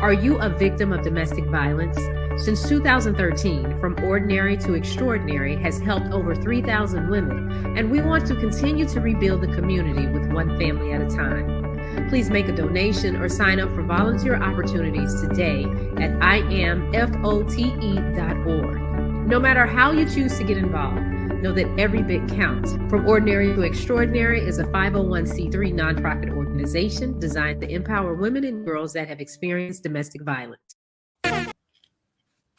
Are you a victim of domestic violence? Since 2013, From Ordinary to Extraordinary has helped over 3,000 women, and we want to continue to rebuild the community with one family at a time. Please make a donation or sign up for volunteer opportunities today at IamFote.org. No matter how you choose to get involved, know that every bit counts. From Ordinary to Extraordinary is a 501c3 nonprofit organization designed to empower women and girls that have experienced domestic violence.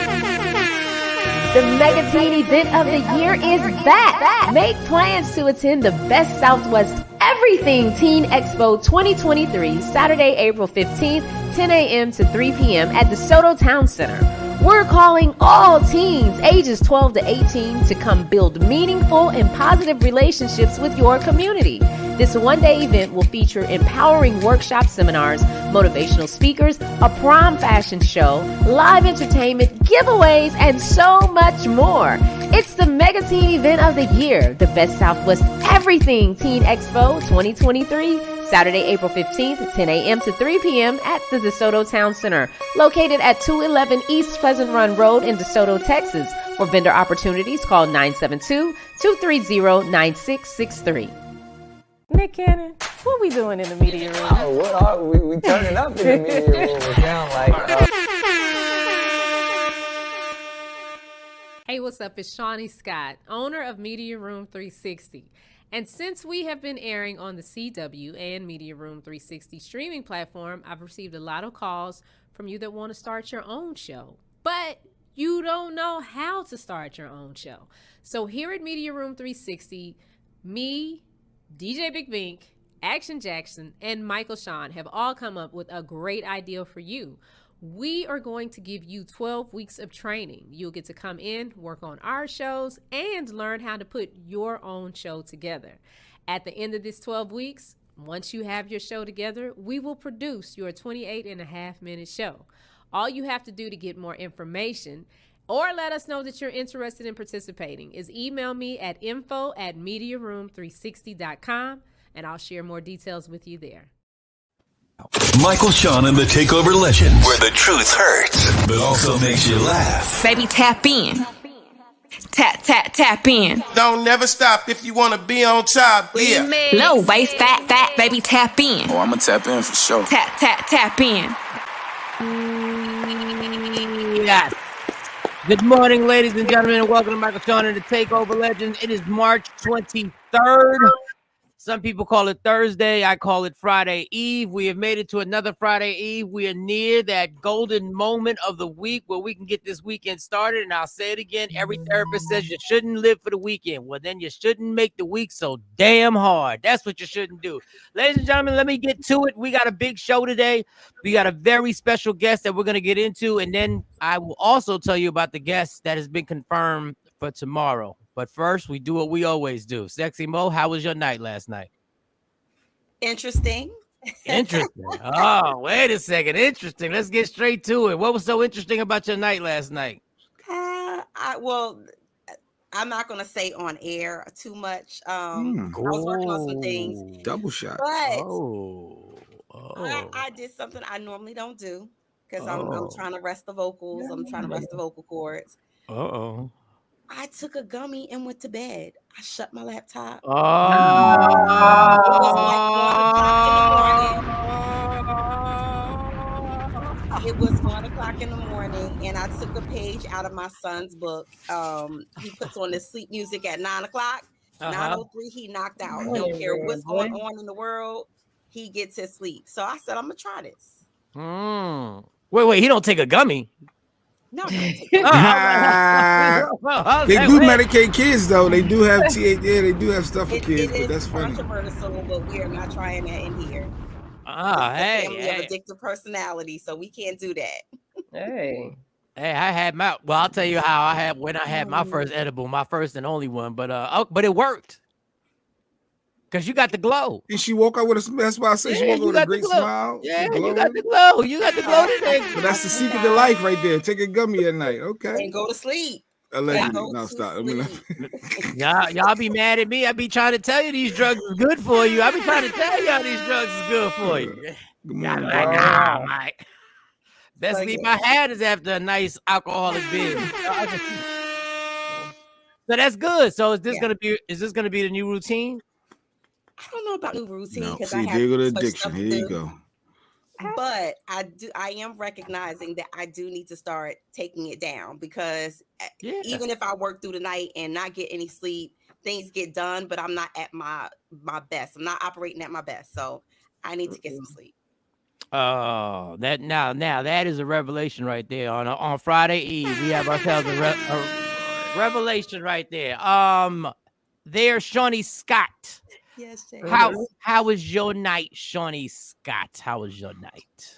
The Mega Teen event of the year is back. Make plans to attend the Best Southwest Everything Teen Expo 2023, Saturday, April 15th, 10 a.m. to 3 p.m. at DeSoto Town Center. We're calling all teens ages 12 to 18 to come build meaningful and positive relationships with your community. This one-day event will feature empowering workshop seminars, motivational speakers, a prom fashion show, live entertainment, giveaways, and so much more. It's the Mega Teen event of the year, the Best Southwest Everything Teen Expo 2023, Saturday, April 15th, 10 a.m. to 3 p.m. at the DeSoto Town Center, located at 211 East Pleasant Run Road in DeSoto, Texas. For vendor opportunities, call 972-230-9663. Nick Cannon, what we doing in the media room? Oh, what are we turning up in the media room? It sound like... Hey, what's up? It's Shawnee Scott, owner of Media Room 360. And since we have been airing on the CW and Media Room 360 streaming platform, I've received a lot of calls from you that want to start your own show, but you don't know how to start your own show. So here at Media Room 360, me, DJ Big Bink, Action Jackson, and Michael Shawn have all come up with a great idea for you. We are going to give you 12 weeks of training. You'll get to come in, work on our shows, and learn how to put your own show together. At the end of this 12 weeks, once you have your show together, we will produce your 28.5-minute show. All you have to do to get more information or let us know that you're interested in participating is email me at info@mediaroom360.com, and I'll share more details with you there. Michael Shawn and the Takeover Legends, where the truth hurts, but also makes you laugh. Baby, tap in. Tap, tap, tap in. Don't never stop if you want to be on top. Yeah. Low waist, fat, fat, baby, tap in. Oh, I'm going to tap in for sure. Tap, tap, tap in. Yes. Good morning, ladies and gentlemen, and welcome to Michael Shawn and the Takeover Legends. It is March 23rd. Some people call it Thursday. I call it Friday Eve. We have made it to another Friday Eve. We are near that golden moment of the week where we can get this weekend started. And I'll say it again. Every therapist says you shouldn't live for the weekend. Well, then you shouldn't make the week so damn hard. That's what you shouldn't do. Ladies and gentlemen, let me get to it. We got a big show today. We got a very special guest that we're going to get into. And then I will also tell you about the guest that has been confirmed for tomorrow. But first, we do what we always do. Sexy Mo, how was your night last night? Interesting. Interesting. Oh, wait a second. Interesting. Let's get straight to it. What was so interesting about your night last night? Well, I'm not going to say on air too much. I was working on some things. Double shot. But I did something I normally don't do because I'm trying to rest the vocals. I'm trying to rest the vocal cords. I took a gummy and went to bed. I shut my laptop. It was 1 o'clock in the morning, and I took a page out of my son's book. He puts on his sleep music at 9 o'clock. 9:03, he knocked out. Don't care what's going on in the world. He gets his sleep. So I said, I'm going to try this. Wait, he don't take a gummy. No, they do medicate kids though. They do have they do have stuff for kids, but that's funny. Controversial, but we are not trying that in here. Hey, we have addictive personality, so we can't do that. Hey, I had my. Well, I'll tell you how I had when I had my first edible, my first and only one. But it worked. Because you got the glow. And she woke up with a, that's why I say she woke up with a great smile. Yeah, you got the glow. You got the glow today. But that's the secret to life right there. Take a gummy at night. Okay. And go to sleep. Allegedly. No, stop. Y'all be mad at me. I be trying to tell you these drugs is good for you. I be trying to tell y'all these drugs is good for you. Good morning, Mike. Best sleep I had is after a nice alcoholic beer. So that's good. So is this gonna be the new routine? I don't know about new routine because see, I have there go the so much addiction. stuff to Here you do. go. But I am recognizing that I do need to start taking it down because even if I work through the night and not get any sleep, things get done, but I'm not at my best. I'm not operating at my best. So I need to get some sleep. Oh, that now that is a revelation right there. On Friday Eve, we have ourselves a revelation right there. There's Shawnee Scott. Yes, Jay. How was your night, Shawnee Scott? How was your night?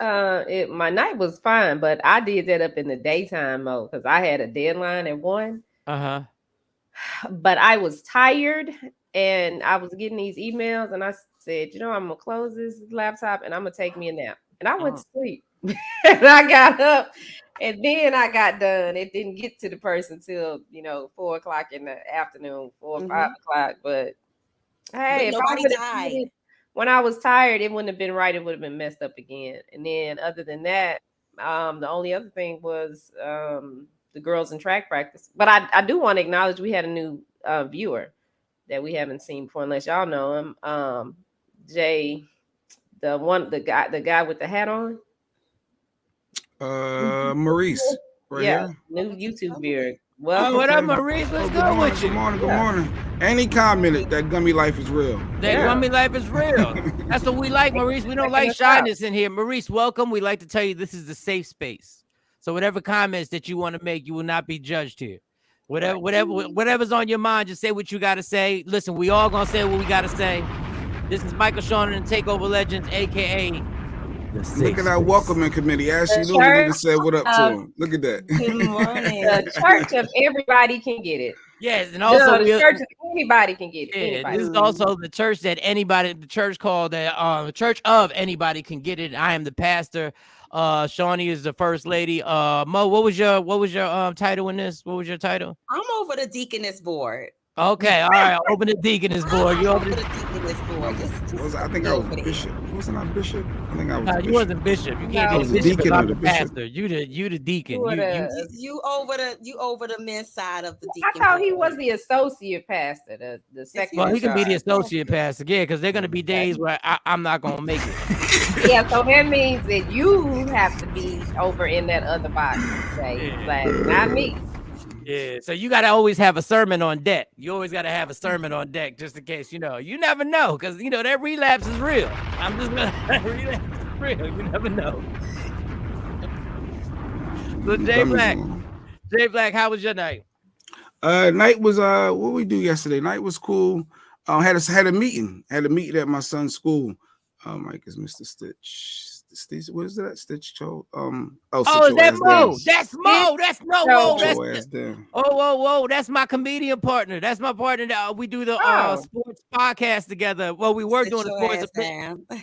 My night was fine, but I did that up in the daytime mode because I had a deadline at 1. But I was tired and I was getting these emails, and I said, I'm gonna close this laptop and I'm gonna take me a nap. And I went to sleep. And I got up, and then I got done. It didn't get to the person till 4 o'clock in the afternoon, 4 or 5 o'clock. But hey, if I would have, when I was tired, it wouldn't have been right. It would have been messed up again. And then other than that, the only other thing was the girls in track practice. But I do want to acknowledge we had a new viewer that we haven't seen before, unless y'all know him. Jay, the guy with the hat on. Maurice, right here. New YouTube viewer. Well, what up, Maurice? Let's go with you. Good morning. And he commented that gummy life is real. Gummy life is real. That's what we like, Maurice. We don't like shyness in here. Maurice, welcome. We like to tell you this is the safe space. So whatever comments that you want to make, you will not be judged here. Whatever's on your mind, just say what you got to say. Listen, we all gonna say what we got to say. This is Michael Shawn and the Takeover Legends, aka Look at that welcoming committee. Ashley Newman said what up to him. Look at that. Good morning. The church of everybody can get it. Yes, and also the church of anybody can get it. Yeah, anybody. This is also the church that the church called the church of anybody can get it. I am the pastor. Shawnee is the first lady. Mo, what was your title in this? What was your title? I'm over the deaconess board. Okay, all right. Open the deaconess board. You over the deaconess board. I think I was bishop. Wasn't I bishop? I think I was. You wasn't bishop. You can't be a bishop. I'm the pastor. You the deacon. You over the men's side of the deacon. I thought he was the associate pastor. The second. Well, he can be the associate pastor. Yeah, because there are gonna be days where I'm not gonna make it. Yeah, so that means that you have to be over in that other box. Not me. Yeah, so you got to always have a sermon on deck. You always got to have a sermon on deck just in case, you never know, because, that relapse is real. I'm just going to relapse is real. You never know. So, Jay Black, how was your night? Night was, what we do yesterday? Night was cool. Had a meeting at my son's school. Mike is Mr. Stitch. Stitch, what is that? Stitch Cho? Is that Mo? That's Mo. That's no. Whoa. That's my comedian partner. That's my partner. We do the sports podcast together. Well, we work on the sports,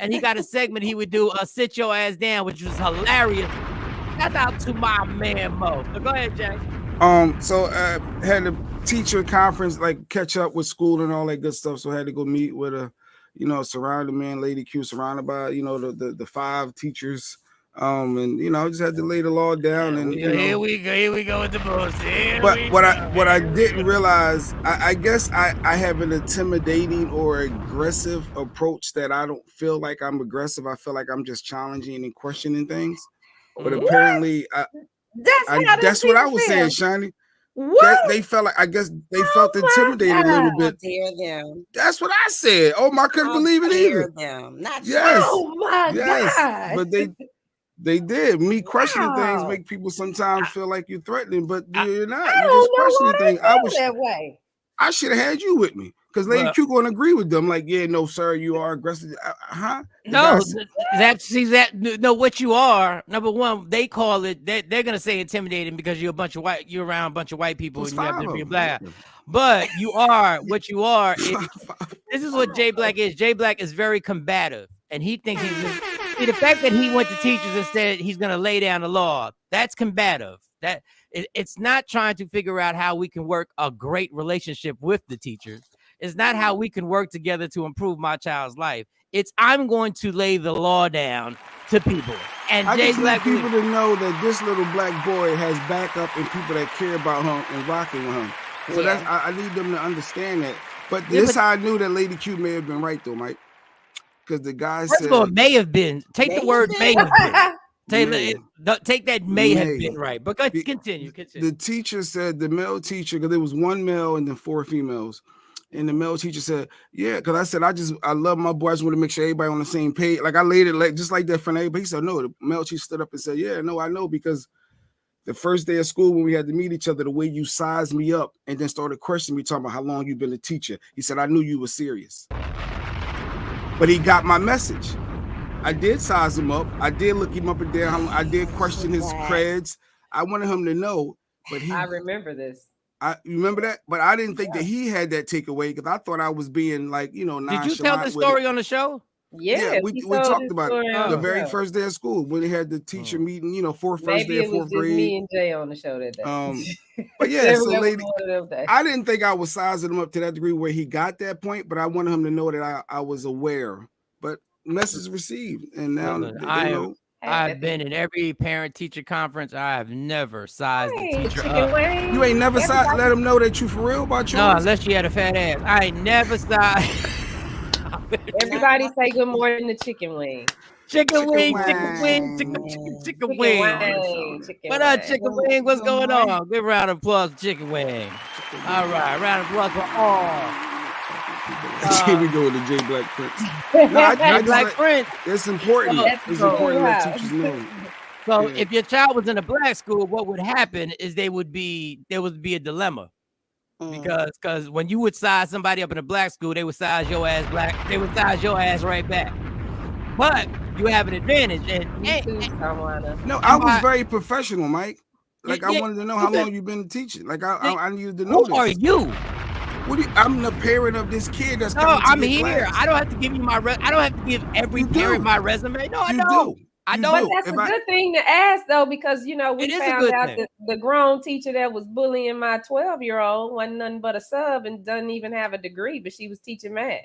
and he got a segment he would do. Sit your ass down, which was hilarious. Shout out to my man Mo. So go ahead, Jay. So had a teacher conference, like catch up with school and all that good stuff. So I had to go meet with a. Surrounded me and Lady Q, surrounded by, the 5 teachers. And I just had to lay the law down. And here we go with the bullshit. But what I didn't realize, I guess I have an intimidating or aggressive approach that I don't feel like I'm aggressive. I feel like I'm just challenging and questioning things. But apparently that's what I was saying, Shani. They felt like, I guess they felt intimidated a little bit. Dare them. That's what I said. I couldn't believe it either. Them. Not yes. Oh my God. But they did. Me questioning things make people sometimes feel like you're threatening, but you're not. You're just questioning things. That way. I should have had you with me. Because Lady Q gonna agree with them, like, yeah, no, sir, you are aggressive. No, what you are. Number one, they call it. They're gonna say intimidating because you're around a bunch of white people and you have to be black. But you are what you are. This is what Jay Black is. Jay Black is very combative, and he thinks the fact that he went to teachers and said he's gonna lay down the law. That's combative. It's not trying to figure out how we can work a great relationship with the teachers. It's not how we can work together to improve my child's life. It's I'm going to lay the law down to people. And I Jay just Black need people to know that this little black boy has backup and people that care about him and rocking with him. So that's I need them to understand that. But this how I knew that Lady Q may have been right though, Mike. Because the guy First said of all, may have been. Take the word may have been. Take that may have been right. But continue. The teacher said, the male teacher, because there was one male and then 4 females. And the male teacher said, yeah, because I said, I love my boy. I just want to make sure everybody on the same page. Like I laid it just like that for everybody. He said, no, the male teacher stood up and said, yeah, no, I know, because the first day of school when we had to meet each other, the way you sized me up and then started questioning me, talking about how long you've been a teacher. He said, I knew you were serious. But he got my message. I did size him up. I did look him up and down. I did question his creds. I wanted him to know, but I remember this. I remember that, but I didn't think that he had that takeaway because I thought I was being like, nonchalant. Did you tell the story on the show? Yeah, we talked about it the very first day of school when they had the teacher meeting, first day of fourth grade. Me and Jay on the show that day. But yeah, so lady, I didn't think I was sizing him up to that degree where he got that point, but I wanted him to know that I was aware. But message received, and now they know. I've been in every parent-teacher conference. I have never sized the teacher up. You ain't never sized. Let them know that you for real about yours. No, unless you had a fat ass. I ain't never sized. Everybody say good morning to chicken wing. Chicken wing. What up, chicken wing? What's going on? Give a round of applause for chicken wing. All right, round of applause for all. Here we go with the J Black Prince. J Black Prince. It's important. It's important that teachers know. So if your child was in a black school, what would happen is there would be a dilemma. Because when you would size somebody up in a black school, they would size your ass black. They would size your ass right back. But you have an advantage. No, I was very professional, Mike. Like I wanted to know how long you've been teaching. Like I needed to know. Who are you? I'm the parent of this kid that's coming to I'm here. Class. I don't have to give you I don't have to give every parent my resume. No, I don't. I know. But that's a good thing to ask though, because we found out that the grown teacher that was bullying my 12-year-old wasn't nothing but a sub and doesn't even have a degree, but she was teaching math.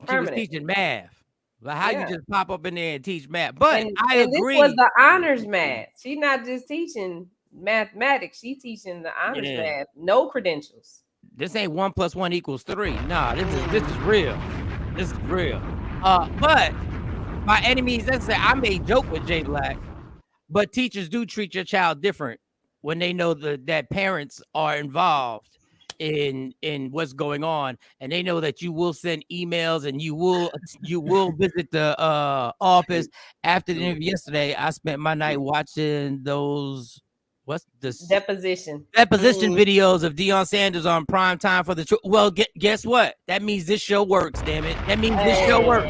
She was teaching math. Like how you just pop up in there and teach math. But I agree. This was the honors math. She's not just teaching mathematics, she's teaching the honors math, no credentials. This ain't 1 + 1 = 3. Nah, this is real. This is real. But by any means necessary, I may joke with Jay Black, but teachers do treat your child different when they know that parents are involved in what's going on, and they know that you will send emails and you will visit the office. After the interview yesterday, I spent my night watching those. What's this deposition videos of Deion Sanders on prime time for the truth? Well, guess what? That means this show works. Damn it! That means this show works.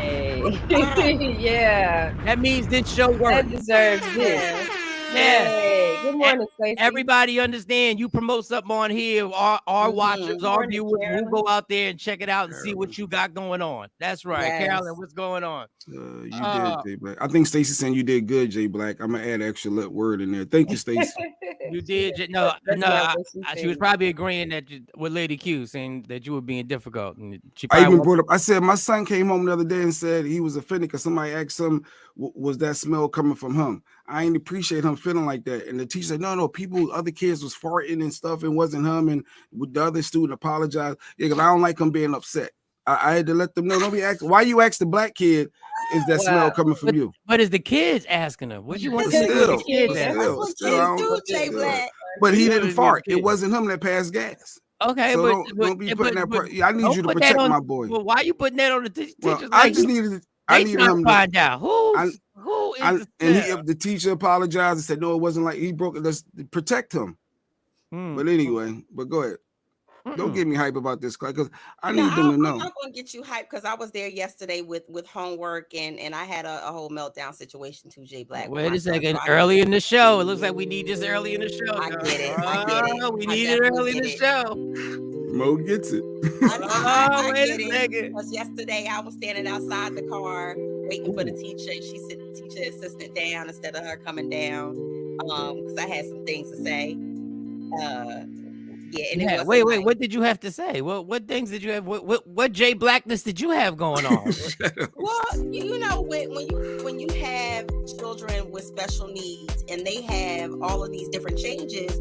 Yeah, that means this show works. That deserves this. Yeah. Good morning, Stacey. Everybody understand you promote something on here, our watchers, our viewers will go out there and check it out and see what you got going on. That's right. Yes. Carolyn, what's going on? You did, Jay Black. I think Stacey saying you did good, Jay Black. I'm gonna add an extra word in there. Thank you, Stacey. You did. No, she was probably agreeing that with Lady Q, saying that you were being difficult. And I even brought up, I said my son came home the other day and said he was offended because somebody asked him, was that smell coming from him? I ain't appreciate him feeling like that. And the teacher said, no, other kids was farting and stuff. It wasn't him. And the other student apologized. Yeah, because I don't like him being upset. I had to let them know. Don't be asking. Why you ask the black kid, is that smell coming from you? But is the kids asking him? What you want to say? The kids Jay Black. But he didn't fart. It wasn't him that passed gas. Okay, so don't be putting that. I need you to protect my boy. Well, why you putting that on the teacher? Well, I just needed. I need him to find out who is. The teacher apologized and said, no, it wasn't like he broke it. Let's protect him. But anyway, go ahead. Don't get me hype about this because I need them to know. I'm not going to get you hype because I was there yesterday with homework and I had a whole meltdown situation too, Jay Black. Wait a second. Early in the show. It looks like we need this early in the show. I get it. We need it early in the show. Mo gets it. I wait a second. Because yesterday I was standing outside the car waiting for the teacher. She sent the teacher assistant down instead of her coming down because I had some things to say. Wait. What did you have to say? What things did you have? What Jay Blackness did you have going on? Well, when you have children with special needs and they have all of these different changes,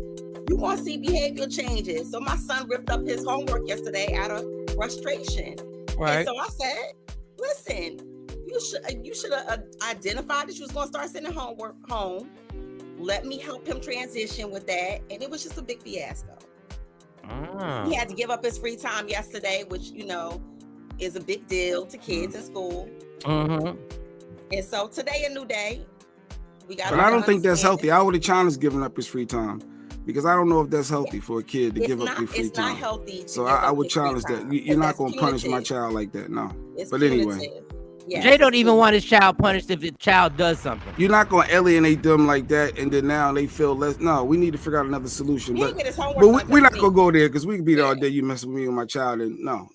you want to see behavior changes. So my son ripped up his homework yesterday out of frustration. Right. And so I said, listen, you should have identified that you was going to start sending homework home. Let me help him transition with that. And it was just a big fiasco. He had to give up his free time yesterday, which, you know, is a big deal to kids in school. And so today, a new day. But I don't think that's healthy. I would have challenged giving up his free time because I don't know if that's healthy for a kid to give up their free time. It's not healthy. So I would challenge that. You're not going to punish my child like that. No. But anyway. Yes. Jay don't even want his child punished if the child does something. You're not going to alienate them like that, and then now they feel less. No, we need to figure out another solution. But we're not going to go there because we can be there all day. You messing with me and my child, and no.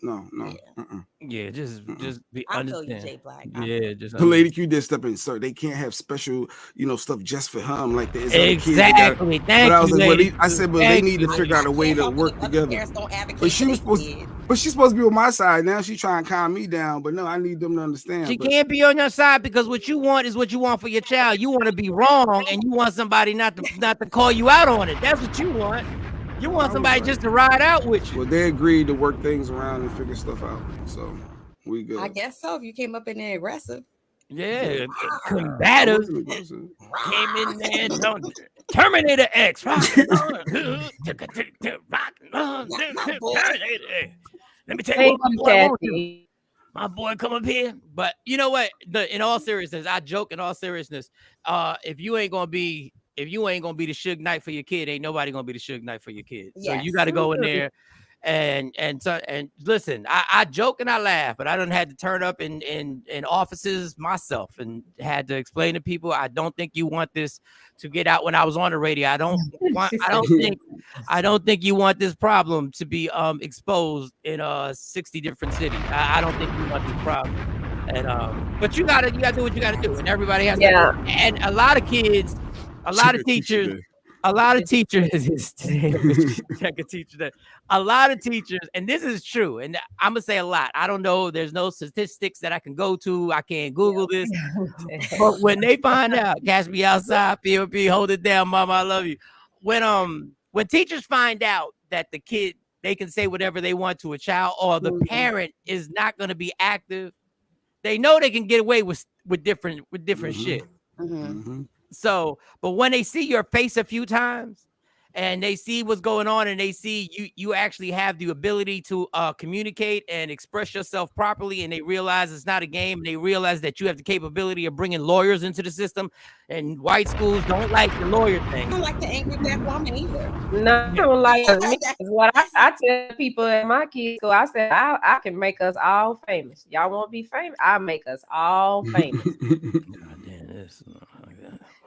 Yeah, just be I understand. feel you, Jay Black. Yeah, just the lady Q did step in, sir. They can't have special, stuff just for him like that. Exactly. Thank you. I said, but they need to figure out a way to work together. But she's supposed to be on my side now. She's trying to calm me down, but no, I need them to understand. She can't be on your side because what you want is what you want for your child. You want to be wrong, and you want somebody not to call you out on it. That's what you want. You want somebody just to ride out with you. Well, they agreed to work things around and figure stuff out. So we good. I guess so. If you came up in there aggressive. Yeah, combative. Came in there, Terminator X. Terminator X. Let me tell you my boy come up here. But you know what? In all seriousness, I joke in all seriousness. If you ain't gonna be the Suge Knight for your kid, ain't nobody gonna be the Suge Knight for your kid. Yes. So you got to go in there and listen. I joke and I laugh, but I done had to turn up in offices myself and had to explain to people. I don't think you want this to get out when I was on the radio. I don't think you want this problem to be exposed in 60 different cities. I don't think you want this problem. And but you gotta do what you gotta do, and everybody has to. And a lot of kids. A lot of teachers, a lot of teachers, and this is true, and I'm gonna say a lot. I don't know, there's no statistics that I can go to. I can't Google this, but when they find out, catch me outside, POP, hold it down, mama, I love you. When teachers find out that the kid, they can say whatever they want to a child, or the parent is not gonna be active, they know they can get away with different shit. So, but when they see your face a few times and they see what's going on and they see you actually have the ability to communicate and express yourself properly, and they realize it's not a game, and they realize that you have the capability of bringing lawyers into the system, and white schools don't like the lawyer thing. I don't like the angry black woman either. No, I don't like it. What I tell people at my kids school, I said, I can make us all famous. Y'all want to be famous? I'll make us all famous.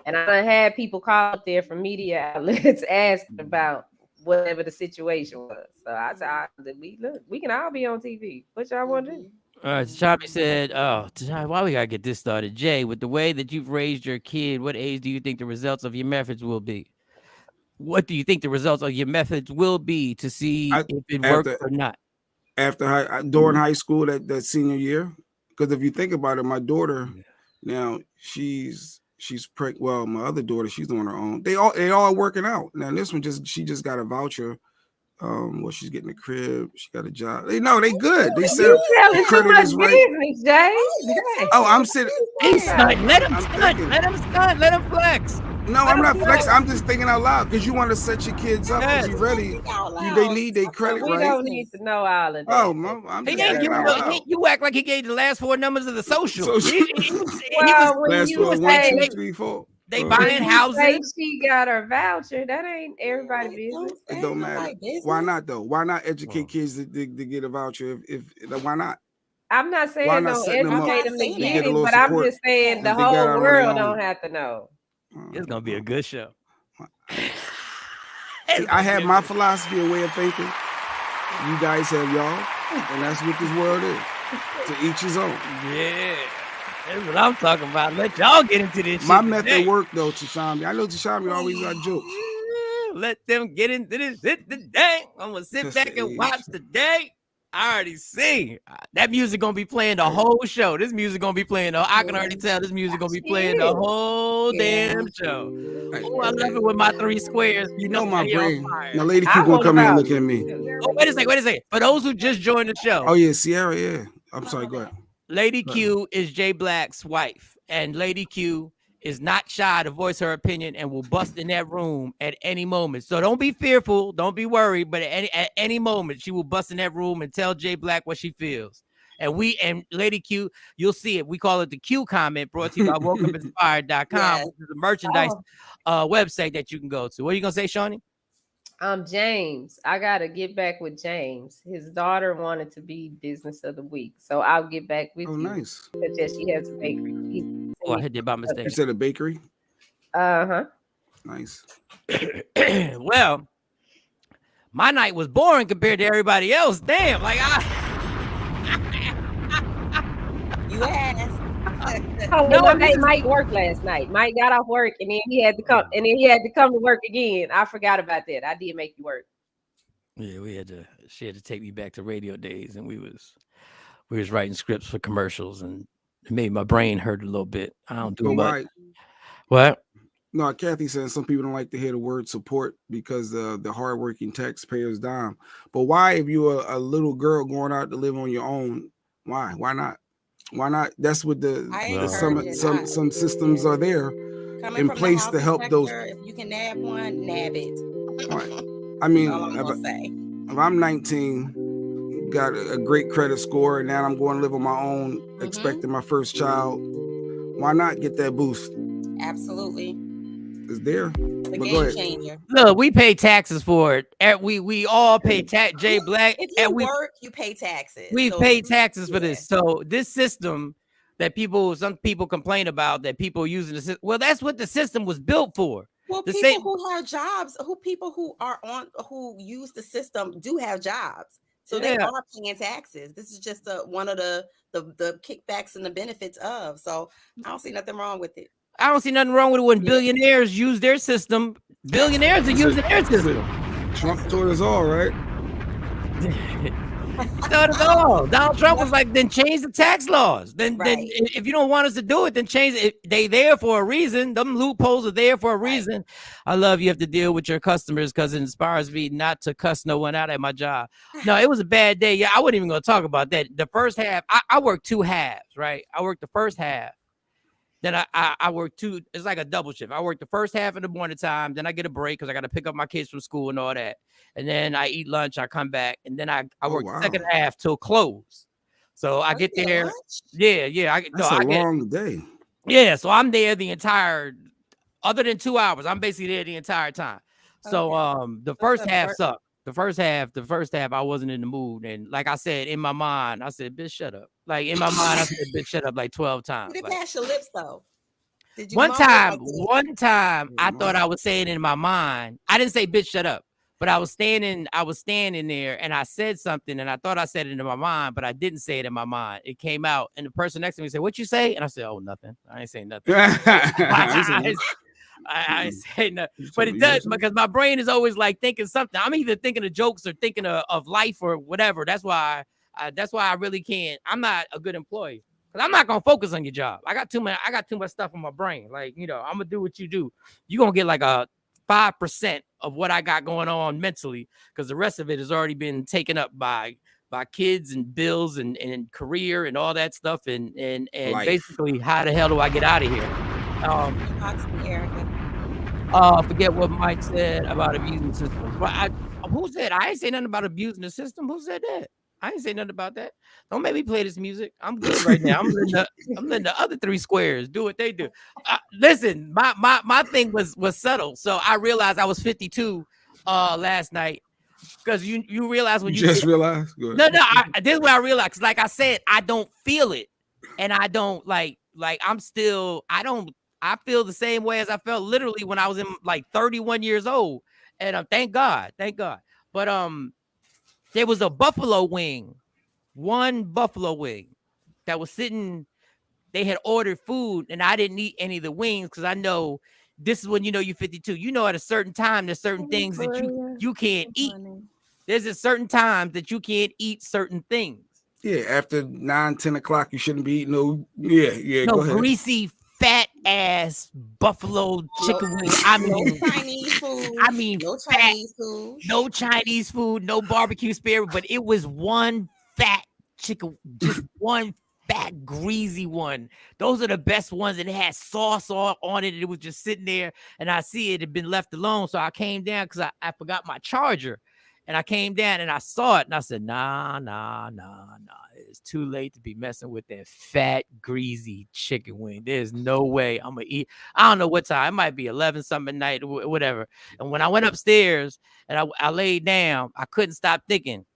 And I done had people call up there from media outlets asking about whatever the situation was. So I said, we can all be on TV. What y'all want to do? All right, Chappie said, why we gotta get this started? Jay, with the way that you've raised your kid, what age do you think the results of your methods will be? What do you think the results of your methods will be to see if it works or not? During high school, that senior year? Because if you think about it, my daughter, now she's pregnant. Well, my other daughter, she's on her own. They all working out. Now this one she just got a voucher. She's getting a crib. She got a job. They good. They said credit is right. Jay. Oh, I'm sitting. Let him stunt. Let him flex. No, I'm not flexing. I'm just thinking out loud because you want to set your kids up and be ready. They need their credit right. We don't need to know all of that. Oh, Mom, I'm just thinking out loud. You act like he gave the last four numbers of the social. Last four, 1, 2, 3, 4. They buying houses. She got her voucher. That ain't everybody's business. It don't matter. Why not though? Why not educate kids to get a voucher? If why not? I'm not saying don't educate them to get it, but I'm just saying the whole world don't have to know. It's gonna be a good show. I have my philosophy and way of thinking. You guys have y'all, and that's what this world is. To each his own. Yeah. That's what I'm talking about. Let y'all get into this. My method work though, Tashami. I know Tashami always got jokes. Let them get into this shit today. I'm gonna sit back and watch today. I already see that music gonna be playing the whole show. This music gonna be playing. I can already tell this music gonna be playing the whole damn show. Oh, I love it with my 3 squares. You know my brain. fire. Now, Lady Q gonna come in and look at me. Oh, wait a second. For those who just joined the show. Oh yeah, Sierra. Yeah, I'm sorry. Go ahead. Lady Q is Jay Black's wife, and Lady Q is not shy to voice her opinion and will bust in that room at any moment. So don't be fearful, don't be worried, but at any moment she will bust in that room and tell Jay Black what she feels. And Lady Q, you'll see it. We call it the Q comment, brought to you by WokeUpInspired.com, which is a merchandise website that you can go to. What are you gonna say, Shawnee? James, I gotta get back with James. His daughter wanted to be business of the week, so I'll get back with you. Nice. Because she has a bakery. I hit it by mistake. You said a bakery? Nice. Well, my night was boring compared to everybody else. Damn, like you asked. Mike worked last night. Mike got off work and then he had to come to work again. I forgot about that. I did make you work. Yeah, she had to take me back to radio days, and we was writing scripts for commercials, and it made my brain hurt a little bit. I don't do much. What? No, Kathy said some people don't like to hear the word support because the hardworking taxpayers dime. But why, if you're a little girl going out to live on your own, why? Why not? Why not? That's what some systems are there in place to help those. If you can nab one, nab it. Right. I mean, if I'm 19, got a great credit score, and now I'm going to live on my own, expecting my first child, why not get that boost? Absolutely. It's there. The game changer. Look, we pay taxes for it. We all pay tax. Jay Black. If you work, you pay taxes. We pay taxes for this. So this system that some people complain about, that people using the system. Well, that's what the system was built for. Well, people who have jobs, who use the system do have jobs. So they are paying taxes. This is just one of the kickbacks and the benefits of. So I don't see nothing wrong with it. I don't see nothing wrong with it when billionaires use their system. Billionaires are using their system. Trump taught us all, right? Taught us all. Donald Trump was like, then change the tax laws. Then if you don't want us to do it, then change it. They there for a reason. Them loopholes are there for a reason. I love you have to deal with your customers because it inspires me not to cuss no one out at my job. No, it was a bad day. Yeah, I wasn't even going to talk about that. The first half, I worked 2 halves, right? I worked the first half. Then I work 2. It's like a double shift. I work the first half in the morning time. Then I get a break because I got to pick up my kids from school and all that. And then I eat lunch. I come back. And then I work the second half till close. So I get there. Yeah. That's a long day. Yeah. So I'm there the entire, other than 2 hours, I'm basically there the entire time. So the first half sucked. The first half, I wasn't in the mood. And like I said, in my mind, I said, bitch, shut up. Like in my mind, I said, bitch, shut up like 12 times. You didn't pass your lips though. One time, I thought I was saying in my mind, I didn't say bitch, shut up. But I was standing there and I said something and I thought I said it in my mind, but I didn't say it in my mind. It came out and the person next to me said, "What you say?" And I said, "Oh, nothing. I ain't saying nothing." I say nothing, but it does because my brain is always like thinking something. I'm either thinking of jokes or thinking of life or whatever. That's why I really can't. I'm not a good employee because I'm not gonna focus on your job. I got too much stuff on my brain. Like, I'm gonna do what you do. You're gonna get like a 5% of what I got going on mentally because the rest of it has already been taken up by kids and bills and career and all that stuff and basically how the hell do I get out of here? Forget what Mike said about abusing the system. But who said? I ain't say nothing about abusing the system. Who said that? I ain't say nothing about that. Don't make me play this music. I'm good right now. I'm letting the other 3 squares do what they do. Listen, my thing was subtle. So I realized I was 52 last night. Because you realize when you just realized? No, this is what I realized. Because like I said, I don't feel it. And I don't like I'm still, I feel the same way as I felt literally when I was in like 31 years old. And thank God. But there was a one buffalo wing that was sitting. They had ordered food and I didn't eat any of the wings because I know this is when you're 52. At a certain time, there's certain things that you can't eat. There's a certain times that you can't eat certain things. Yeah, after 9, 10 o'clock, you shouldn't be eating no. Yeah. No Go ahead. greasy, fat ass buffalo chicken wing. I mean, no Chinese food. I mean, no fat, Chinese food. No Chinese food. No barbecue spare. But it was one fat chicken, just one fat greasy one. Those are the best ones, and it had sauce on it. And it was just sitting there, and I see it had been left alone. So I came down because I forgot my charger. And I came down and I saw it and I said, nah. It's too late to be messing with that fat, greasy chicken wing. There's no way I'm going to eat. I don't know what time. It might be 11 something at night or whatever. And when I went upstairs and I laid down, I couldn't stop thinking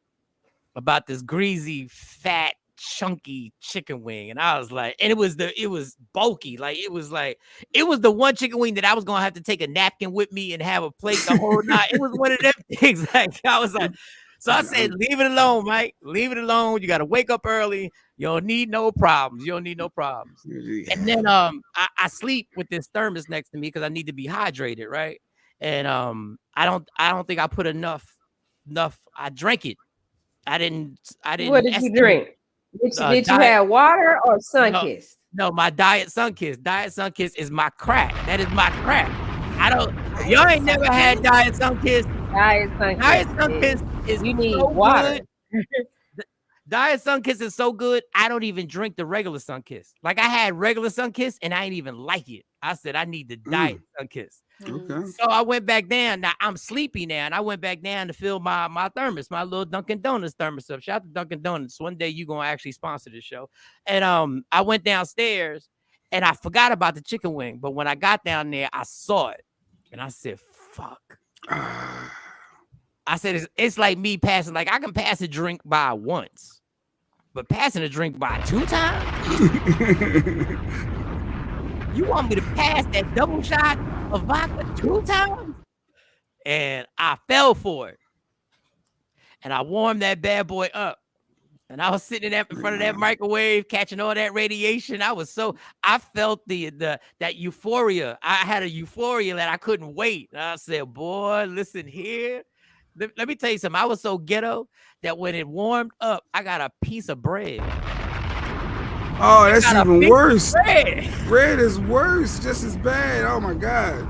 about this greasy, fat, chunky chicken wing. And I was like, and it was bulky. It was the one chicken wing that I was gonna have to take a napkin with me and have a plate the whole night. It was one of them things. I was like, so I said, leave it alone, Mike. Leave it alone. You gotta wake up early. You don't need no problems. And then I sleep with this thermos next to me because I need to be hydrated, right? And I don't think I put enough. I drank it. I didn't. What did you drink? Did you have water or Sunkist? No, my Diet Sunkist. Diet Sunkist is my crack. That is my crack. Y'all ain't never had Diet Sunkist. Diet Sunkist is you need so water. Diet Sunkist is so good. I don't even drink the regular Sunkist. Like I had regular Sunkist and I ain't even like it. I said I need the Diet Sunkist. Okay. So I went back down. Now I'm sleepy now, and I went back down to fill my thermos, my little Dunkin' Donuts thermos up. Shout out to Dunkin' Donuts. One day you gonna actually sponsor this show. And I went downstairs and I forgot about the chicken wing. But when I got down there, I saw it, and I said, "Fuck." I said it's like me passing. Like I can pass a drink by once, but passing a drink by 2 times. You want me to pass that double shot of vodka 2 times? And I fell for it. And I warmed that bad boy up. And I was sitting in front of that microwave, catching all that radiation. I felt that euphoria. I had a euphoria that I couldn't wait. And I said, boy, listen here. Let me tell you something. I was so ghetto that when it warmed up, I got a piece of bread. Oh, that's even worse. Bread is worse, just as bad. Oh my God.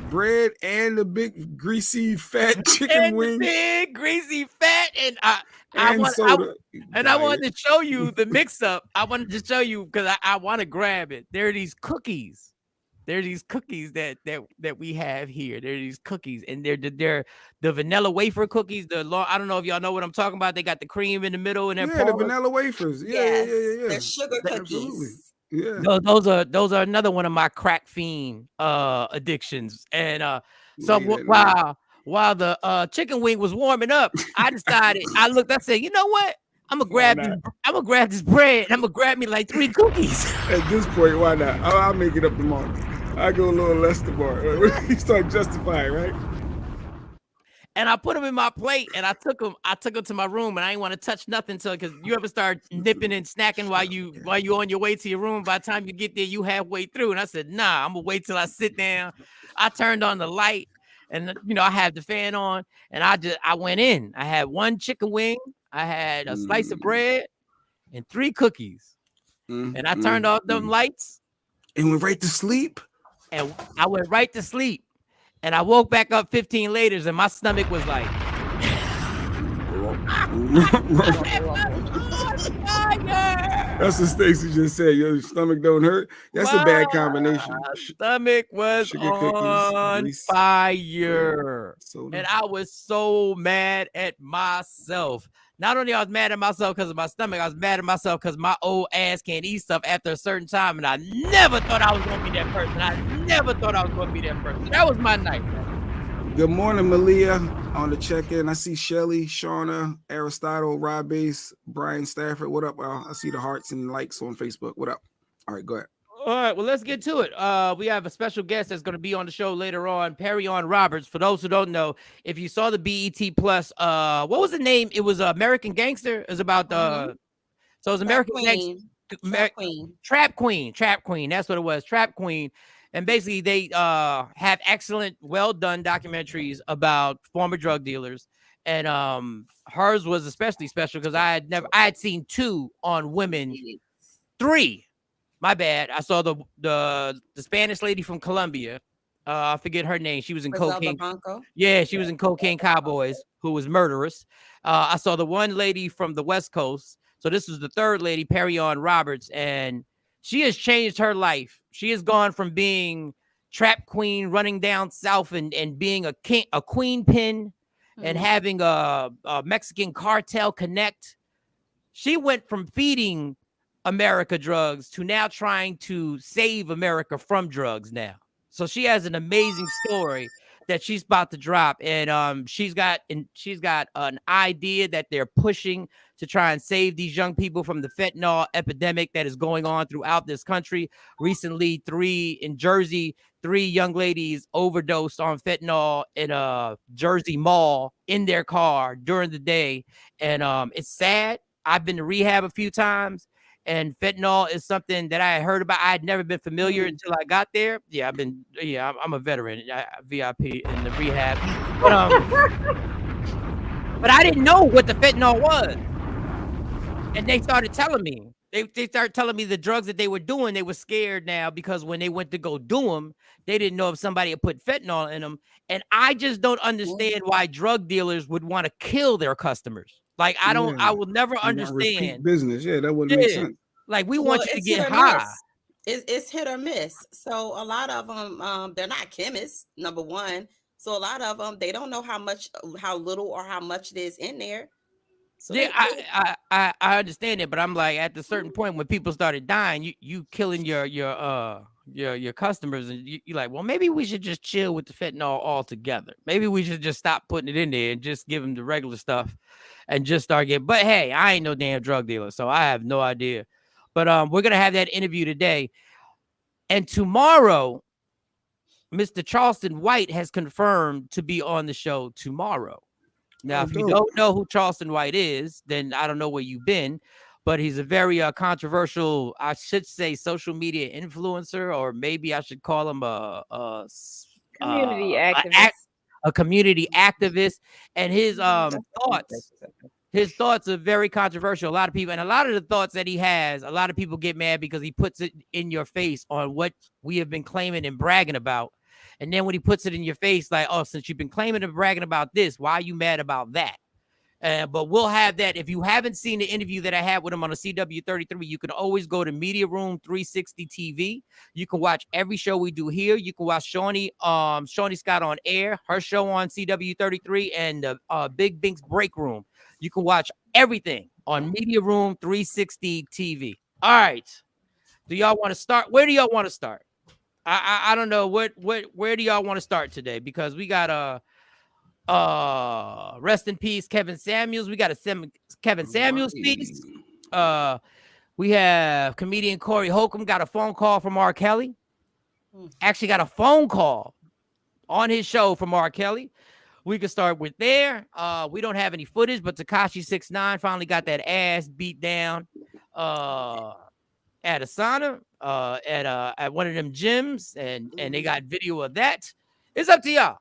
Bread and the big greasy fat chicken wing. Big greasy fat I wanted to show you the mix up. I wanted to show you because I want to grab it. There are these cookies. There are these cookies that we have here. There are these cookies, and they're the vanilla wafer cookies. I don't know if y'all know what I'm talking about. They got the cream in the middle and the vanilla wafers. Yeah. They're sugar cookies. Yeah. Those are another one of my crack fiend addictions. And while the chicken wing was warming up, I decided I said, you know what? I'm gonna grab this bread and I'm gonna grab me like 3 cookies. At this point, why not? I'll make it up tomorrow. I go a little less tomorrow. You start justifying, right? And I put them in my plate and I took them to my room, and I didn't want to touch nothing because you ever start nipping and snacking while you on your way to your room. By the time you get there, you halfway through. And I said, nah, I'm gonna wait till I sit down. I turned on the light, and I had the fan on, and I went in. I had 1 chicken wing, I had a slice of bread, and 3 cookies. And I turned off them lights and went right to sleep. And I went right to sleep. And I woke back up 15 later, and my stomach was like, that's what Stacey just said. Your stomach don't hurt. That's a bad combination. My stomach was on fire. And I was so mad at myself. Not only I was mad at myself because of my stomach, I was mad at myself because my old ass can't eat stuff after a certain time. And I never thought I was going to be that person. That was my night. Good morning, Malia, on the check-in. I see Shelly, Shauna, Aristotle, Rob Bass, Brian Stafford. What up? I see the hearts and likes on Facebook. What up? All right, go ahead. All right, well, let's get to it. We have a special guest that's going to be on the show later on, Perrion Roberts. For those who don't know, if you saw the BET Plus, what was the name? It was American Gangster. It was about so it was American Gangster. Trap Queen. That's what it was. Trap Queen. And basically, they have excellent, well-done documentaries about former drug dealers. and hers was especially special because I had seen 2 on women, 3. My bad. I saw the Spanish lady from Colombia. I forget her name. She was in Cocaine. Yeah, she was in Cocaine Cowboys, who was murderous. I saw the one lady from the West Coast. So this was the third lady, Perrion Roberts, and she has changed her life. She has gone from being trap queen, running down south, and being a queen pin, and having a Mexican cartel connect. She went from feeding America drugs to now trying to save America from drugs now. So she has an amazing story that she's about to drop, and she's got an idea that they're pushing to try and save these young people from the fentanyl epidemic that is going on throughout this country. Recently, 3 in Jersey, 3 young ladies overdosed on fentanyl in a Jersey mall in their car during the day, and it's sad. I've been to rehab a few times. And fentanyl is something that I had heard about. I had never been familiar until I got there. Yeah, I'm a veteran, VIP in the rehab. But I didn't know what the fentanyl was. And they started telling me. They started telling me the drugs that they were doing, they were scared now because when they went to go do them, they didn't know if somebody had put fentanyl in them. And I just don't understand why drug dealers would want to kill their customers. Like, I will never understand. Business, that wouldn't make sense. Like, we want you to get high. It's hit or miss. So a lot of them, they're not chemists, number one. So a lot of them, they don't know how little or how much it is in there. So yeah, I understand it, but I'm like, at a certain point when people started dying, you killing your customers, and you're like, well, maybe we should just chill with the fentanyl altogether. Maybe we should just stop putting it in there and just give them the regular stuff and just start getting. But hey, I ain't no damn drug dealer, so I have no idea. But we're gonna have that interview today, and tomorrow, Mr. Charleston White has confirmed to be on the show tomorrow. Now, if you don't know who Charleston White is, then I don't know where you've been, but he's a very controversial, I should say, social media influencer, or maybe I should call him a community activist. A community activist, and his thoughts are very controversial. A lot of people, and a lot of the thoughts that he has, a lot of people get mad because he puts it in your face on what we have been claiming and bragging about. And then when he puts it in your face, like, oh, since you've been claiming and bragging about this, why are you mad about that? But we'll have that. If you haven't seen the interview that I had with him on the CW33, you can always go to Media Room 360 TV. You can watch every show we do here. You can watch Shawnee Scott on air, her show on CW33, and the Big Bink's Break Room. You can watch everything on Media Room 360 TV. All right. Do y'all want to start? Where do y'all want to start? I don't know where do y'all want to start today, because we got rest in peace Kevin Samuels. We got a Kevin Samuels piece. We have comedian Corey Holcomb got a phone call from R. Kelly. Actually got a phone call on his show from R. Kelly. We can start with there. We don't have any footage, but Tekashi 6ix9ine finally got that ass beat down at a sauna, at one of them gyms, and they got video of that. It's up to y'all.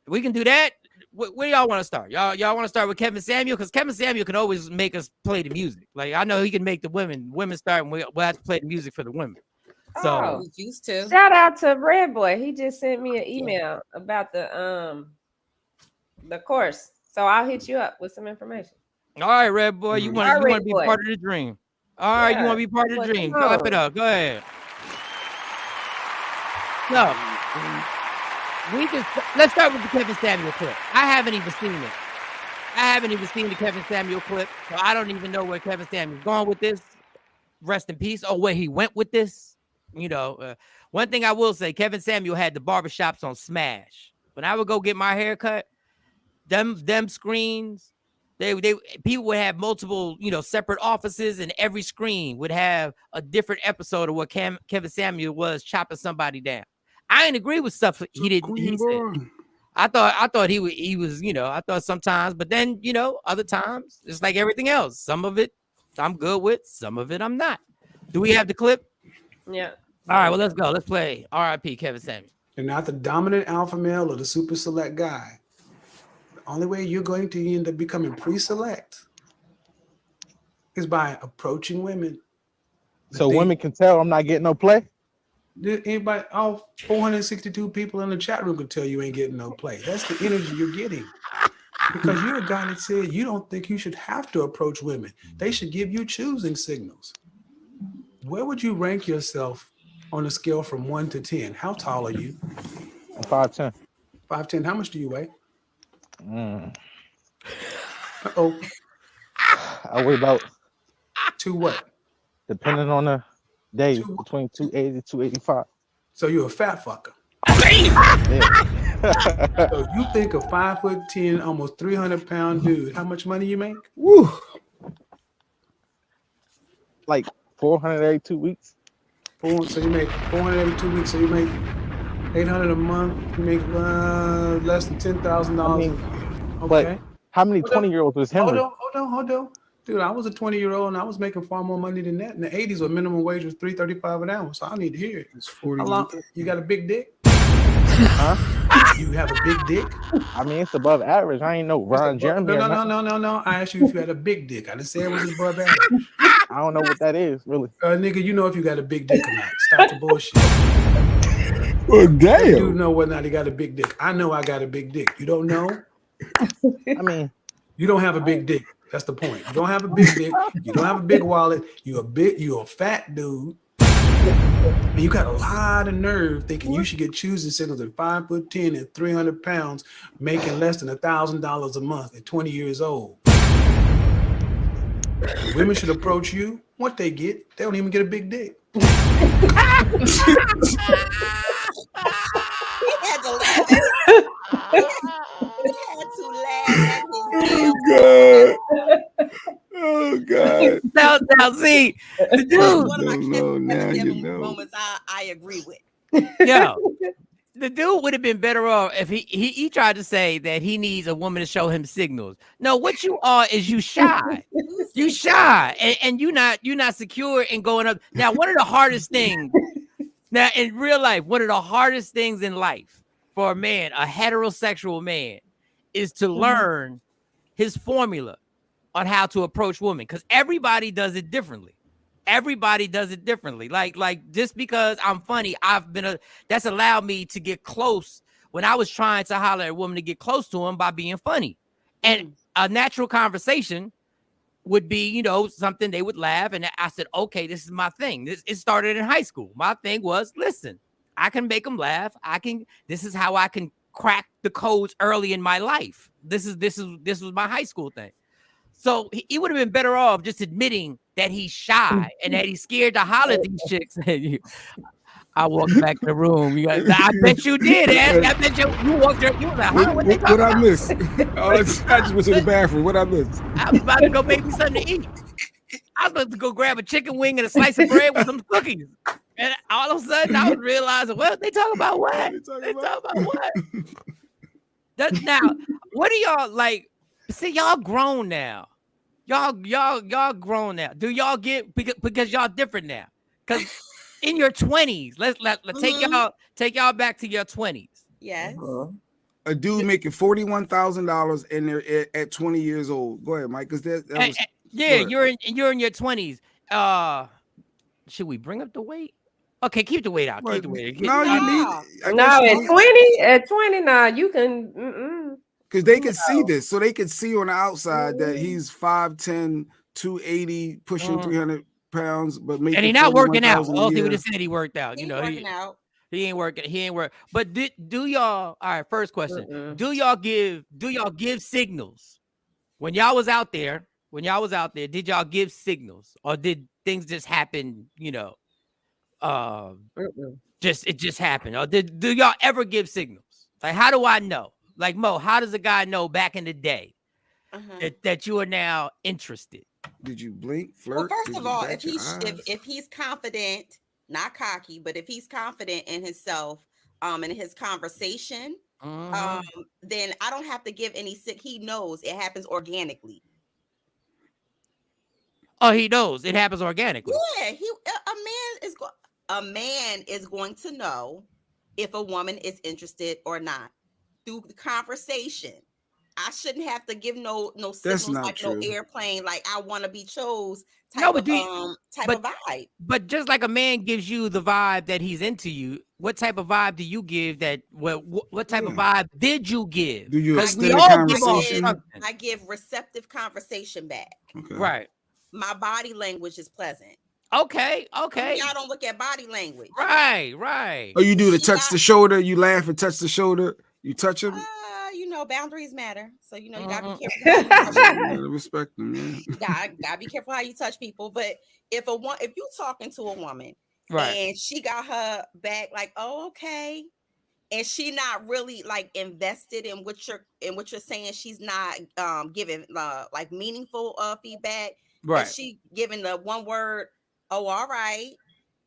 We can do that. Where do y'all want to start? Y'all want to start with Kevin Samuel? Because Kevin Samuel can always make us play the music. Like, I know he can make the women start, and we'll have to play the music for the women. So used to. Shout out to Red Boy. He just sent me an email about the course. So I'll hit you up with some information. All right, Red Boy, you want to be part of the dream. All right, you want to be part of the dream. Clap it up. Go ahead. No. Let's start with the Kevin Samuel clip. I haven't even seen it. I haven't even seen the Kevin Samuel clip, so I don't even know where Kevin Samuel's going with this. Rest in peace. Or where he went with this. You know, one thing I will say, Kevin Samuel had the barbershops on Smash. When I would go get my hair cut, them screens, people would have multiple, separate offices, and every screen would have a different episode of what Kevin Samuel was chopping somebody down. I didn't agree with stuff he didn't. He said. I thought he was, I thought sometimes, but then, other times it's like everything else. Some of it I'm good with, some of it I'm not. Do we have the clip? Yeah. All right, well, let's go. Let's play R.I.P. Kevin Samuel. And not the dominant alpha male or the super select guy. only way you're going to end up becoming pre-select is by approaching women. So women can tell I'm not getting no play? Anybody, all 462 people in the chat room could tell you ain't getting no play. That's the energy you're getting. Because you're a guy that said you don't think you should have to approach women. They should give you choosing signals. Where would you rank yourself on a scale from 1 to 10? How tall are you? I'm 5'10". 5'10". How much do you weigh? Uh-oh. I weigh about... To what? Depending on the day, between 280 285. So you're a fat fucker. So you think a 5'10", almost 300-pound dude, how much money you make? Woo. Like 482 weeks. So you make 482 weeks. So you make 800 a month. You make less than $10,000 a year. Okay. But how many 20-year-olds was Henry? Hold on. Dude, I was a 20-year-old and I was making far more money than that. In the 80s, where minimum wage was $3.35 an hour. So I need to hear it. It's 40. How long? You got a big dick? Huh? You have a big dick? I mean, it's above average. I ain't no Ron Jeremy. No. I asked you if you had a big dick. I didn't say it was above average. I don't know what that is, really. Nigga, you know if you got a big dick or not. Stop the bullshit. Well, damn. You know whether or not he got a big dick. I know I got a big dick. You don't know? I mean, you don't have a big dick. That's the point. You don't have a big dick. You don't have a big wallet. You're a fat dude. And you got a lot of nerve thinking you should get choosing signals at 5'10" and 300 pounds, making less than $1,000 a month at 20 years old. Women should approach you. What they get, they don't even get a big dick. He had to laugh. He had to laugh at his Oh God. Now, see, the dude. One of my moments I agree with. Yo, the dude would have been better off if he tried to say that he needs a woman to show him signals. No, what you are is you shy. You shy, and you're not secure in going up. Now, one of the hardest things now in real life, one of the hardest things in life for a man, a heterosexual man, is to learn his formula on how to approach women, because everybody does it differently. Everybody does it differently. Like just because I'm funny, that's allowed me to get close when I was trying to holler at a woman to get close to him by being funny. And a natural conversation would be, something they would laugh. And I said, okay, this is my thing. It started in high school. My thing was, listen, I can make them laugh. This is how I can crack the codes early in my life. This was my high school thing. So he would have been better off just admitting that he's shy and that he's scared to holler at these chicks. I walked back to the room. I bet you did. I bet you walked there. You were like, huh? What I miss? I just went to the bathroom. What I miss? I was about to go make me something to eat. I was about to go grab a chicken wing and a slice of bread with some cookies. And all of a sudden, I was realizing, well, they talk about what? They talk about what? Now, what do y'all like? See, y'all grown now. Y'all grown now. Do y'all get because y'all different now? Because in your 20s, let's take y'all back to your 20s. Yes. A dude making $41,000 in there at 20 years old. Go ahead, Mike. Because you're in your 20s. Should we bring up the weight? Okay, keep the weight out. Keep the weight. No, at 20 now you can. Because they can see this, so they can see on the outside that he's 5'10", 280, pushing 300 pounds, but making. And he's not working out. All he would have said he worked out. He working out. He ain't working. He ain't work. But do y'all? All right. First question: Do y'all give signals when y'all was out there? Did y'all give signals, or did things just happen? It just happened. Or do y'all ever give signals? Like, how do I know? Like, Mo, how does a guy know back in the day that you are now interested? Did you blink, flirt? Well, first of all, if he's confident, not cocky, but if he's confident in himself, in his conversation, then I don't have to give any sick. He knows it happens organically. Oh, he knows it happens organically. Yeah, a man is going to know if a woman is interested or not through the conversation. I shouldn't have to give no That's signals not like true. no airplane, like I want to be chose type No, of but of vibe. But just like a man gives you the vibe that he's into you, what type of vibe do you give? That what type of vibe did you give? Do you Because we extend a all give off conversation? something. I give receptive conversation back. Okay. Right. My body language is pleasant. Okay. Y'all don't look at body language. Right. Oh, you do the touch the shoulder. You laugh and touch the shoulder. You touch him. You know, boundaries matter. So you know, you gotta be careful how you touch people. You gotta respect them, man. Gotta be careful how you touch people. But if you talking to a woman, right, and she got her back, like, oh, okay, and she not really like invested in what you're saying, she's not giving like meaningful feedback. right. And she giving the one word, oh, all right.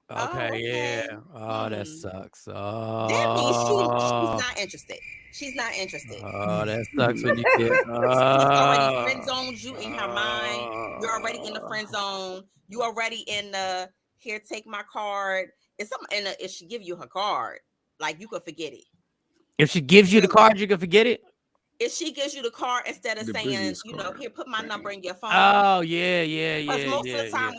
Okay, yeah. Oh, that sucks. Oh, that means she's not interested. She's not interested. Oh, that sucks when you get. She's already friend zoned you in her mind. You're already in the friend zone. You already in the here. Take my card. It's something. And if she give you her card, like you could forget it. If she gives you the card, you can forget it. If she gives you the card instead of saying, you know, here, put my number in your phone. Oh yeah. Because most of the time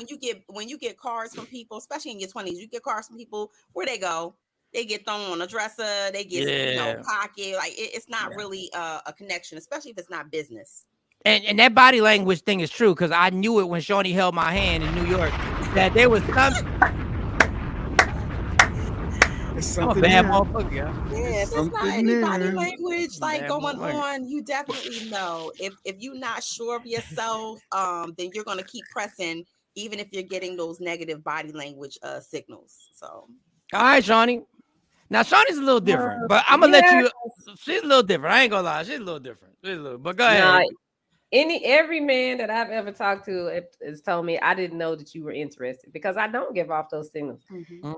when you get cards from people, especially in your 20s, you get cards from people, where they go, they get thrown on a dresser, they get pocket. Like it's not really a connection, especially if it's not business. And that body language thing is true, because I knew it when Shawnee held my hand in New York that there was something. I'm a bad motherfucker. Yeah, if there's not any body language like going on, you definitely know. If you're not sure of yourself, then you're gonna keep pressing, even if you're getting those negative body language signals. So, all right, Shawnee. Now Shawnee's a little different, but I'm gonna let you. She's a little different. I ain't gonna lie, she's a little different. But go ahead. Every man that I've ever talked to has told me I didn't know that you were interested, because I don't give off those signals.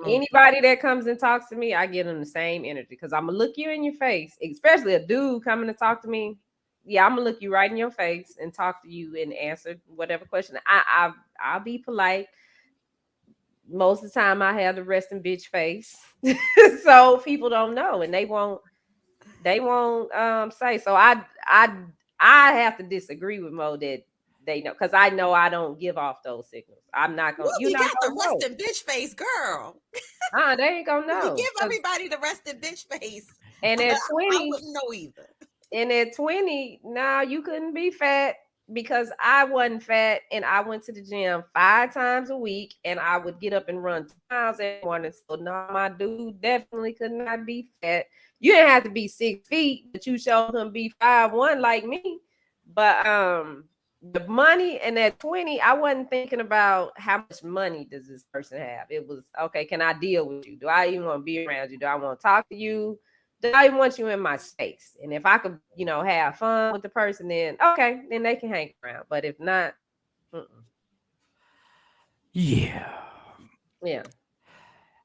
Anybody that comes and talks to me, I give them the same energy, because I'm gonna look you in your face, especially a dude coming to talk to me. Yeah, I'm gonna look you right in your face and talk to you and answer whatever question. I'll be polite. Most of the time, I have the resting bitch face, so people don't know, and they won't say. So I have to disagree with Mo that they know, because I know I don't give off those signals. I'm not gonna. You got the resting bitch face, girl. They ain't gonna know. You give everybody the resting bitch face. And at 20, I wouldn't know either. And at 20, now you couldn't be fat, because I wasn't fat, and I went to the gym 5 times a week, and I would get up and run 2 miles every morning. So no, my dude definitely could not be fat. You didn't have to be 6 feet, but you showed him be 5'1" like me. But the money, and at 20, I wasn't thinking about how much money does this person have. It was, okay, can I deal with you? Do I even want to be around you? Do I want to talk to you? Do I even want you in my space? And if I could, have fun with the person, then okay, then they can hang around. But if not, yeah.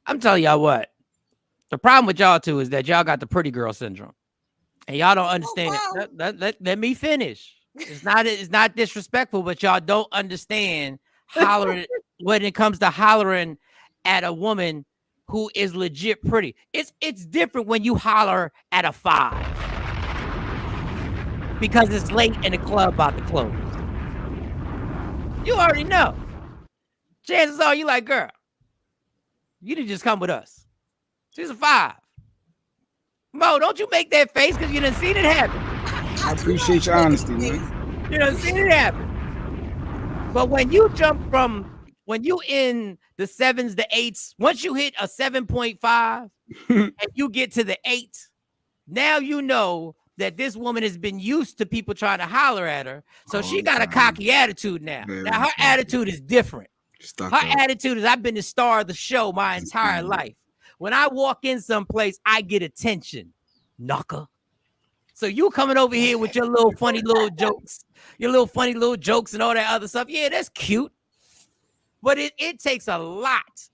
I'm telling y'all what. The problem with y'all two is that y'all got the pretty girl syndrome, and y'all don't understand it. Let me finish. It's not disrespectful, but y'all don't understand hollering when it comes to hollering at a woman who is legit pretty. It's different when you holler at a 5 because it's late and the club about to close. You already know. Chances are you like, girl, you didn't just come with us. She's a 5. Mo, don't you make that face, because you done seen it happen. I appreciate your honesty, man. You done seen it happen. But when you jump when you in the 7s, the 8s, once you hit a 7.5 and you get to the 8, now you know that this woman has been used to people trying to holler at her. So she got a cocky attitude now. Now her attitude is different. Her attitude is, I've been the star of the show my entire life. When I walk in someplace, I get attention, knocker. So you coming over here with your little funny little jokes, and all that other stuff. Yeah, that's cute. But it takes a lot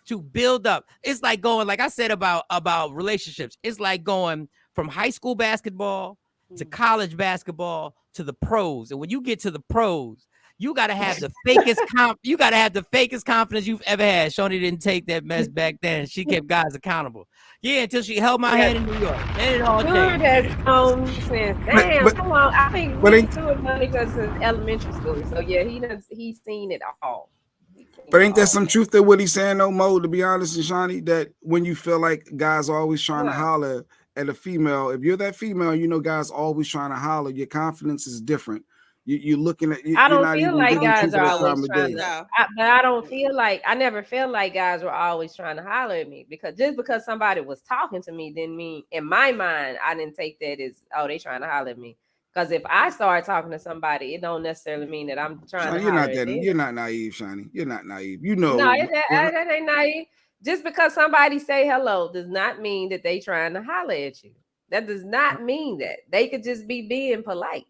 to build up. It's like going, like I said about relationships. It's like going from high school basketball to college basketball to the pros. And when you get to the pros, You gotta have the fakest confidence you've ever had. Shawnee didn't take that mess back then. She kept guys accountable. Yeah, until she held my hand in New York. Then it all changed. That's common sense. Damn, come on. I think we do it money because it's elementary school. So yeah, he's seen it all. But ain't there some truth to what he's saying, though, Mo? To be honest, and Shawnee, that when you feel like guys are always trying to holler at a female, if you're that female, you know guys always trying to holler. Your confidence is different. You're looking at. I don't feel like guys are always trying to. But I don't feel like I never felt like guys were always trying to holler at me because just because somebody was talking to me didn't mean in my mind I didn't take that as they trying to holler at me. Because if I start talking to somebody, it don't necessarily mean that I'm trying to. You're not naive, Shawnee. You're not naive. You know. No, that ain't naive. Just because somebody say hello does not mean that they trying to holler at you. That does not mean that. They could just be being polite.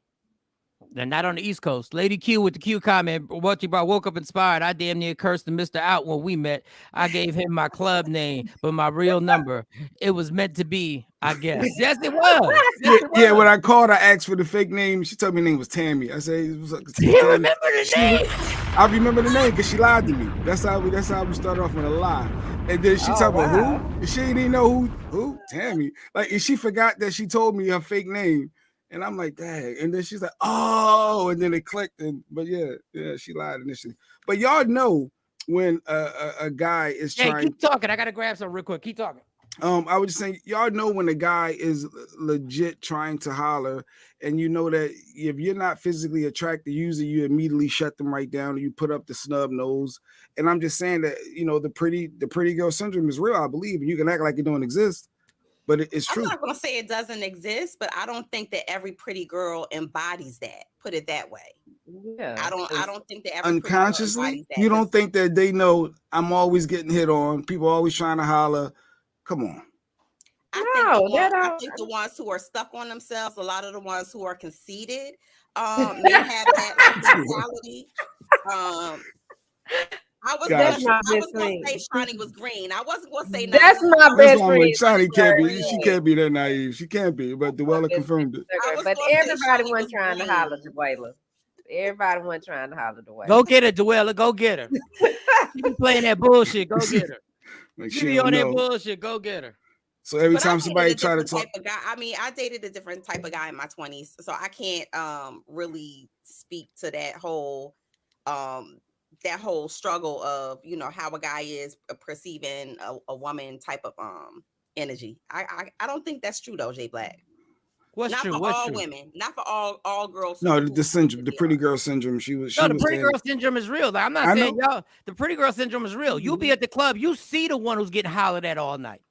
They're not on the East Coast. Lady Q with the Q comment. What you brought woke up inspired. I damn near cursed Mr. Out when we met. I gave him my club name, but my real number. It was meant to be, I guess. Yes, it was. Yeah, when I called, I asked for the fake name. She told me her name was Tammy. I said, "Do you remember the name?" I remember the name because she lied to me. That's how we started off with a lie. And then she told me who? She didn't even know who? Tammy. Like, and she forgot that she told me her fake name. And I'm like, dang. And then she's like, oh, and then it clicked. But yeah, she lied initially. But y'all know when a guy is trying. Keep talking. I gotta grab some real quick. Keep talking. I was just saying, y'all know when a guy is legit trying to holler, and you know that if you're not physically attracted, usually you immediately shut them right down, or you put up the snub nose. And I'm just saying that the pretty girl syndrome is real, I believe, and you can act like it don't exist. But it's true. I'm not going to say it doesn't exist, but I don't think that every pretty girl embodies that. Put it that way. Yeah. I don't think that every unconsciously. You don't think that they know I'm always getting hit on. People are always trying to holler. Come on. I think the ones who are stuck on themselves, a lot of the ones who are conceited, may have that mentality. I was going to say Shawnee was green. I wasn't going to say that's my best friend. Shawnee can't be. She can't be that naive. She can't be. But Dwella confirmed it. But everybody wasn't trying to holler Dwella. Everybody wasn't trying to holler Dwella. Go get her, Dwella. Go get her. She be playing that bullshit. Go get her. She be on that bullshit. Go get her. So every time somebody try to talk, I dated a different type of guy in my 20s, so I can't really speak to that whole struggle of how a guy is perceiving a woman type of energy. I don't think that's true though, Jay Black. What's true? For all women, not for all girls. No, the syndrome, the pretty girl syndrome. The pretty girl syndrome is real. I'm not saying y'all. The pretty girl syndrome is real. You'll be at the club, you see the one who's getting hollered at all night.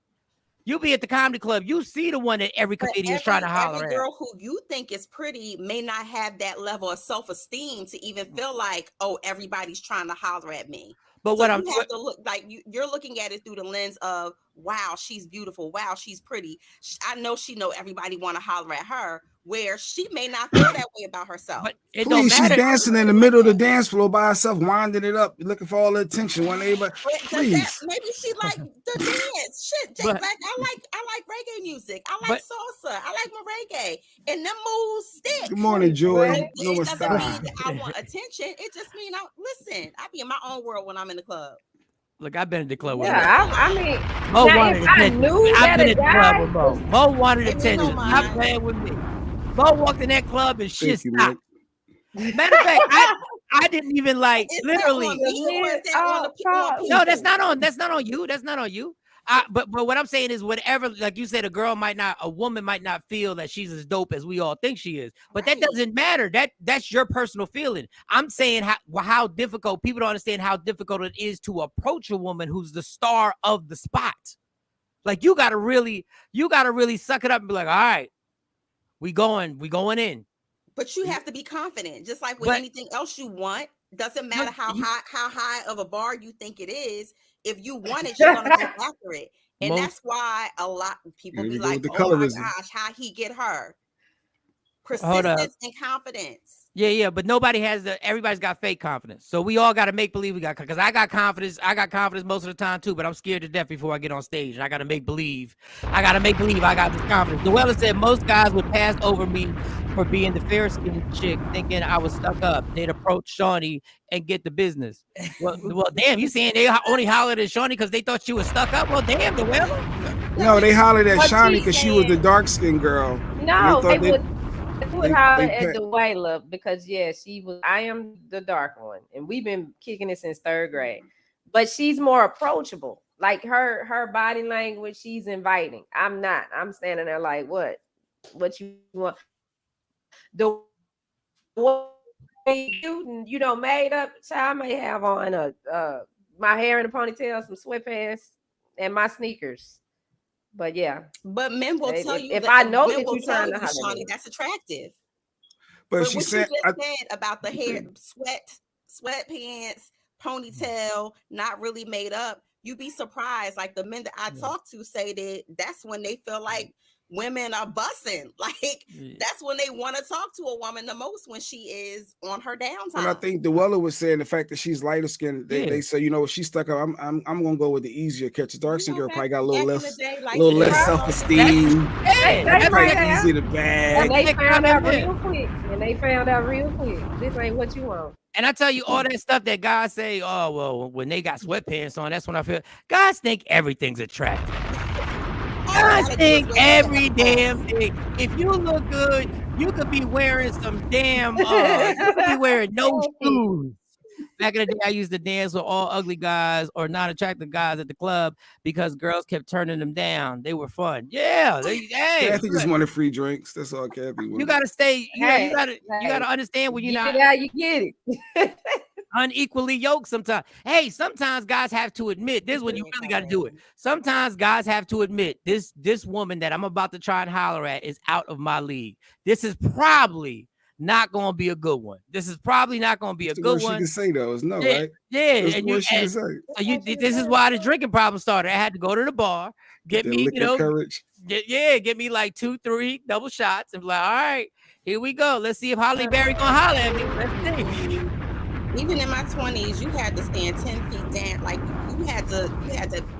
You'll be at the comedy club, you see the one that every comedian is trying to holler at. Every girl who you think is pretty may not have that level of self-esteem to even feel like, oh, everybody's trying to holler at me. But so you have to look like you're looking at it through the lens of, wow, she's beautiful. Wow, she's pretty. I know everybody want to holler at her, where she may not feel that way about herself. But please, she's dancing in the middle of the dance floor by herself, winding it up, looking for all the attention. Please. Maybe she like the dance. Shit, Jay Black. I like reggae music. I like salsa. I like merengue. And them moves stick. Good morning, Joy. It doesn't mean that I want attention. It just means I be in my own world when I'm in the club. Look, I've been at the club with I mean, Mo wanted attention. I've been at the club with Mo. Mo wanted attention. Stop playing with me. Mo walked in that club and shit stopped. Matter of fact, I didn't even literally. No, that's not on you. That's not on you. But what I'm saying is, whatever, like you said, a woman might not feel that she's as dope as we all think she is, but that doesn't matter. That's your personal feeling. I'm saying how difficult, people don't understand how difficult it is to approach a woman who's the star of the spot. Like you gotta really suck it up and be like, all right, we going in. But you have to be confident, just like with anything else you want. Doesn't matter how high of a bar you think it is. If you want it, you're gonna go after it, and that's why a lot of people be like, "Oh my gosh, how he get her?" Persistence and confidence. Yeah, but everybody's got fake confidence. So we all got to make believe because I got confidence. I got confidence most of the time too, but I'm scared to death before I get on stage. And I got to make believe. I got this confidence. Dwella said most guys would pass over me for being the fair-skinned chick, thinking I was stuck up. They'd approach Shawnee and get the business. Well, damn, you saying they only hollered at Shawnee because they thought she was stuck up? Well, damn, the well. No, they hollered at What Shawnee she's because she was the saying- dark skinned girl. No, they would holler at pet- Dwayla because I am the dark one, and we've been kicking it since 3rd grade. But she's more approachable. Like her body language, she's inviting. I'm not. I'm standing there like, what you want? The way you don't made up. So I may have on my hair in a ponytail, some sweatpants, and my sneakers. But yeah. But men will tell you if I know that you're you're trying to holler, Shawnee, that's attractive. But she what said, you just said about the hair, sweatpants, ponytail, not really made up. You'd be surprised. Like the men that I talk to say that that's when they feel like women are bussing. Like that's when they want to talk to a woman the most, when she is on her downtime. And I think Dwella was saying the fact that she's lighter skinned, they say, you know, she's stuck up. I'm gonna go with the easier catch. The dark skinned girl probably got a little less, self-esteem. Easy to bag. And they found out real quick. This ain't what you want. And I tell you all that stuff that guys say, oh, well, when they got sweatpants on, that's when I feel. Guys think everything's attractive. Guys think every damn thing. If you look good, you could be wearing some damn, you could be wearing no shoes. Back in the day, I used to dance with all ugly guys or not attractive guys at the club because girls kept turning them down. They were fun. Yeah. Kathy just wanted free drinks. That's all Kathy wanted. You gotta stay. You gotta understand when you're not. How you get it. Unequally yoked sometimes. Hey, sometimes guys have to admit this is when you really got to do it. Sometimes guys have to admit this woman that I'm about to try and holler at is out of my league. This is probably not going to be a good one. This is probably not going to be a good one. She can say though is no, yeah, right? Yeah, that's and what she can say. So this is why the drinking problem started. I had to go to the bar, get me, courage. Get me like 2-3 double shots, and be like, all right, here we go. Let's see if Holly Berry gonna holler at me. Let's see. Even in my 20s, you had to stand 10 feet down. Like you had to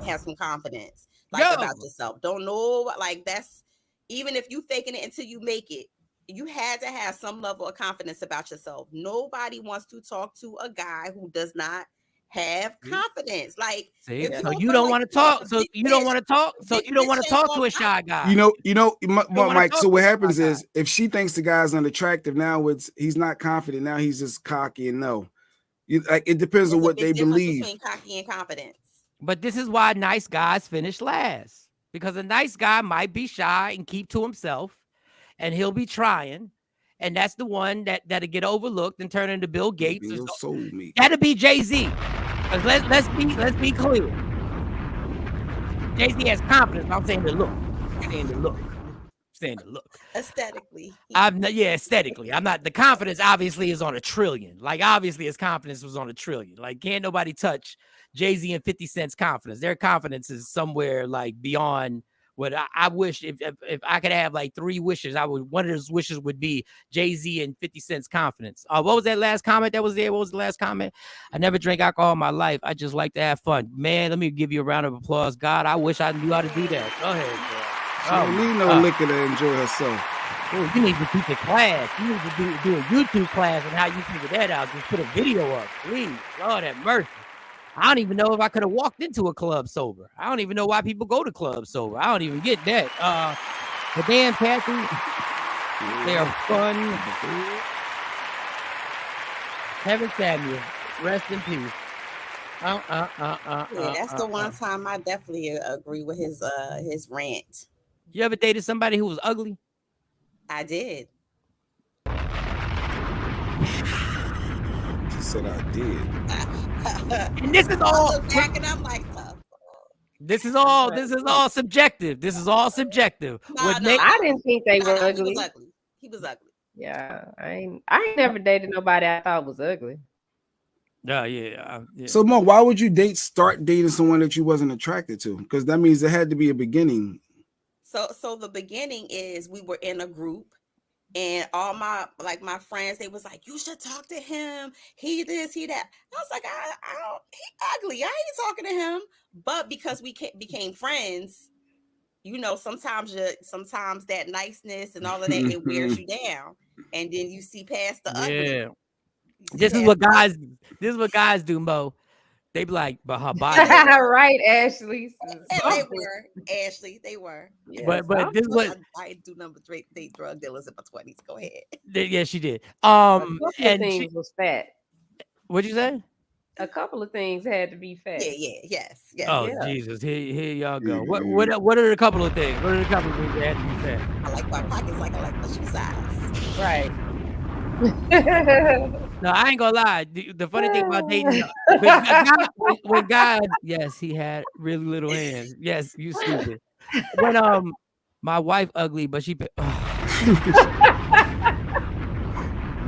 have some confidence, like about yourself. Don't know, like that's even if you faking it until you make it. You had to have some level of confidence about yourself. Nobody wants to talk to a guy who does not have confidence. Like, so you don't want to talk. So you don't want to talk. So you don't want to talk to a shy guy. You know, Mike. So what happens is, if she thinks the guy's unattractive, now he's not confident. Now he's just cocky and no. It depends on what they believe. Between cocky and confidence. But this is why nice guys finish last, because a nice guy might be shy and keep to himself, and he'll be trying, and that's the one that'll get overlooked and turn into Bill Gates. That'll be Jay-Z. Let's be clear. Jay-Z has confidence. I'm saying the look. Aesthetically. Aesthetically. I'm not. The confidence obviously is on a trillion. Like obviously his confidence was on a trillion. Like can't nobody touch Jay-Z and 50 Cent's confidence. Their confidence is somewhere like beyond what I wish. If I could have like 3 wishes, one of those wishes would be Jay-Z and 50 Cent's confidence. What was that last comment that was there? What was the last comment? I never drank alcohol in my life. I just like to have fun. Man, let me give you a round of applause. God, I wish I knew how to do that. Go ahead, bro. She don't need no liquor to enjoy herself. Oh, you need to teach a class. You need to do a YouTube class on how you figure that out. Just put a video up, please. Lord have mercy. I don't even know if I could have walked into a club sober. I don't even know why people go to clubs sober. I don't even get that. But damn, Kathy, they are fun. Kevin Samuel, rest in peace. That's the one time I definitely agree with his rant. You ever dated somebody who was ugly? I did. She said I did. And this is all. This is all subjective. This is all subjective. I didn't think they were ugly. He was ugly. Yeah, I ain't never dated nobody I thought was ugly. Yeah. So, Mo, why would you start dating someone that you wasn't attracted to? Because that means there had to be a beginning. So the beginning is we were in a group, and all my friends, they was like, you should talk to him. He this, he that. I was like, I don't. He ugly. I ain't talking to him. But because we became friends, you know, sometimes that niceness and all of that, it wears you down, and then you see past the ugly. Yeah. This is what guys do, Mo. They be like, but her body. Right, Ashley. They were, Ashley. They were. But this was I do number 3 date drug dealers in my 20s. Go ahead. Yeah, she did. And she was fat. What'd you say? A couple of things had to be fat. Yes. Oh, yeah. Jesus. Here y'all go. What are the couple of things? What are the couple of things that had to be fat? I like my pockets like I like my shoe size. Right. No, I ain't gonna lie. The funny thing about dating when God, yes, he had really little hands. Yes, you stupid. When my wife ugly, but she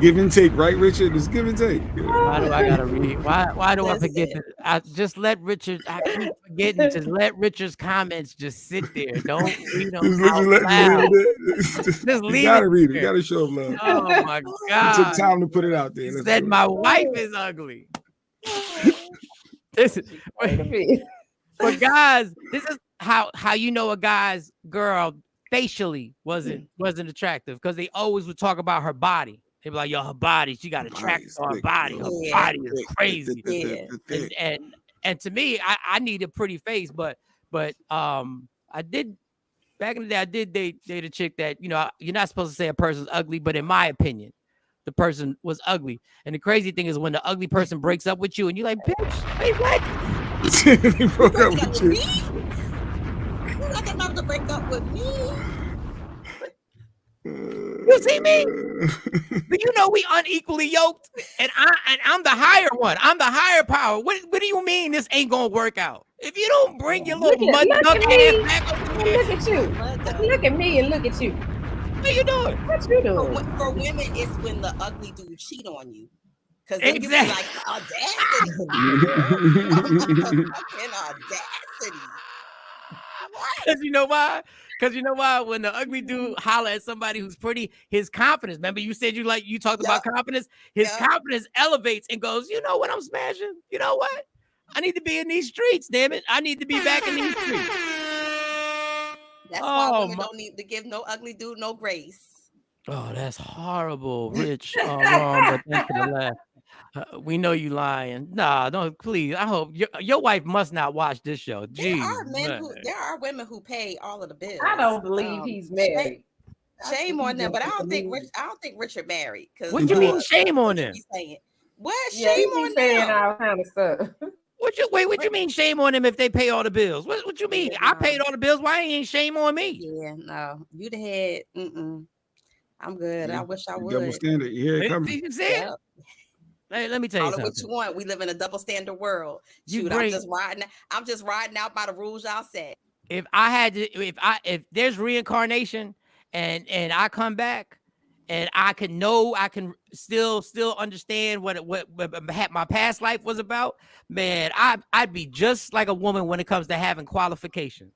give and take, right, Richard? It's give and take. Why do I gotta read? Why do I forget that? I just let Richard. I keep forgetting. Just let Richard's comments just sit there. Don't read them out loud. Just leave you gotta it read it. there. You gotta show them love. Oh my You God! took time to put it out there. He said my wife is ugly. This is for guys. This is how you know a guy's girl facially wasn't attractive, because they always would talk about her body. They be like, yo, her body, she got attracted to her body. Her body is crazy. And to me, I need a pretty face, but I did back in the day, I did date a chick that, you know, you're not supposed to say a person's ugly, but in my opinion, the person was ugly. And the crazy thing is when the ugly person breaks up with you and you're like, bitch, wait, what? They broke up with you. You're not about to break up with me. You see me? But you know we unequally yoked, and I'm the higher one. I'm the higher power. What do you mean this ain't gonna work out? If you don't bring your little mud duck ass back over here, look at you. Look at me and look at you. What you doing? What you doing? For women, it's when the ugly dude cheat on you. Because then you be Exactly. like, audacity. Fucking audacity. Because you know why? When the ugly dude holler at somebody who's pretty, his confidence, remember you said you talked about confidence, his confidence elevates and goes, you know what, I'm smashing. You know what? I need to be in these streets, damn it. I need to be back in these streets. That's why women don't need to give no ugly dude no grace. Oh, that's horrible, Rich. Oh, wrong, but thanks for the laugh. We know you lying. Nah, don't, please. I hope your wife must not watch this show. Jeez, There are women who pay all of the bills. I don't believe he's married. Shame on them, but I don't think Richard married. What you mean shame on him? What shame on them? All kind of stuff. What you mean shame on them if they pay all the bills? What you mean? I paid all the bills. Why ain't shame on me? Yeah, no, you the head. I'm good. I wish I would. Double standard. You hear it coming. You see it? Hey, let me tell you something. What you want? We live in a double standard world. Shoot, I'm just riding out by the rules y'all set. If there's reincarnation and I come back and I can still understand what my past life was about, man, I'd be just like a woman when it comes to having qualifications.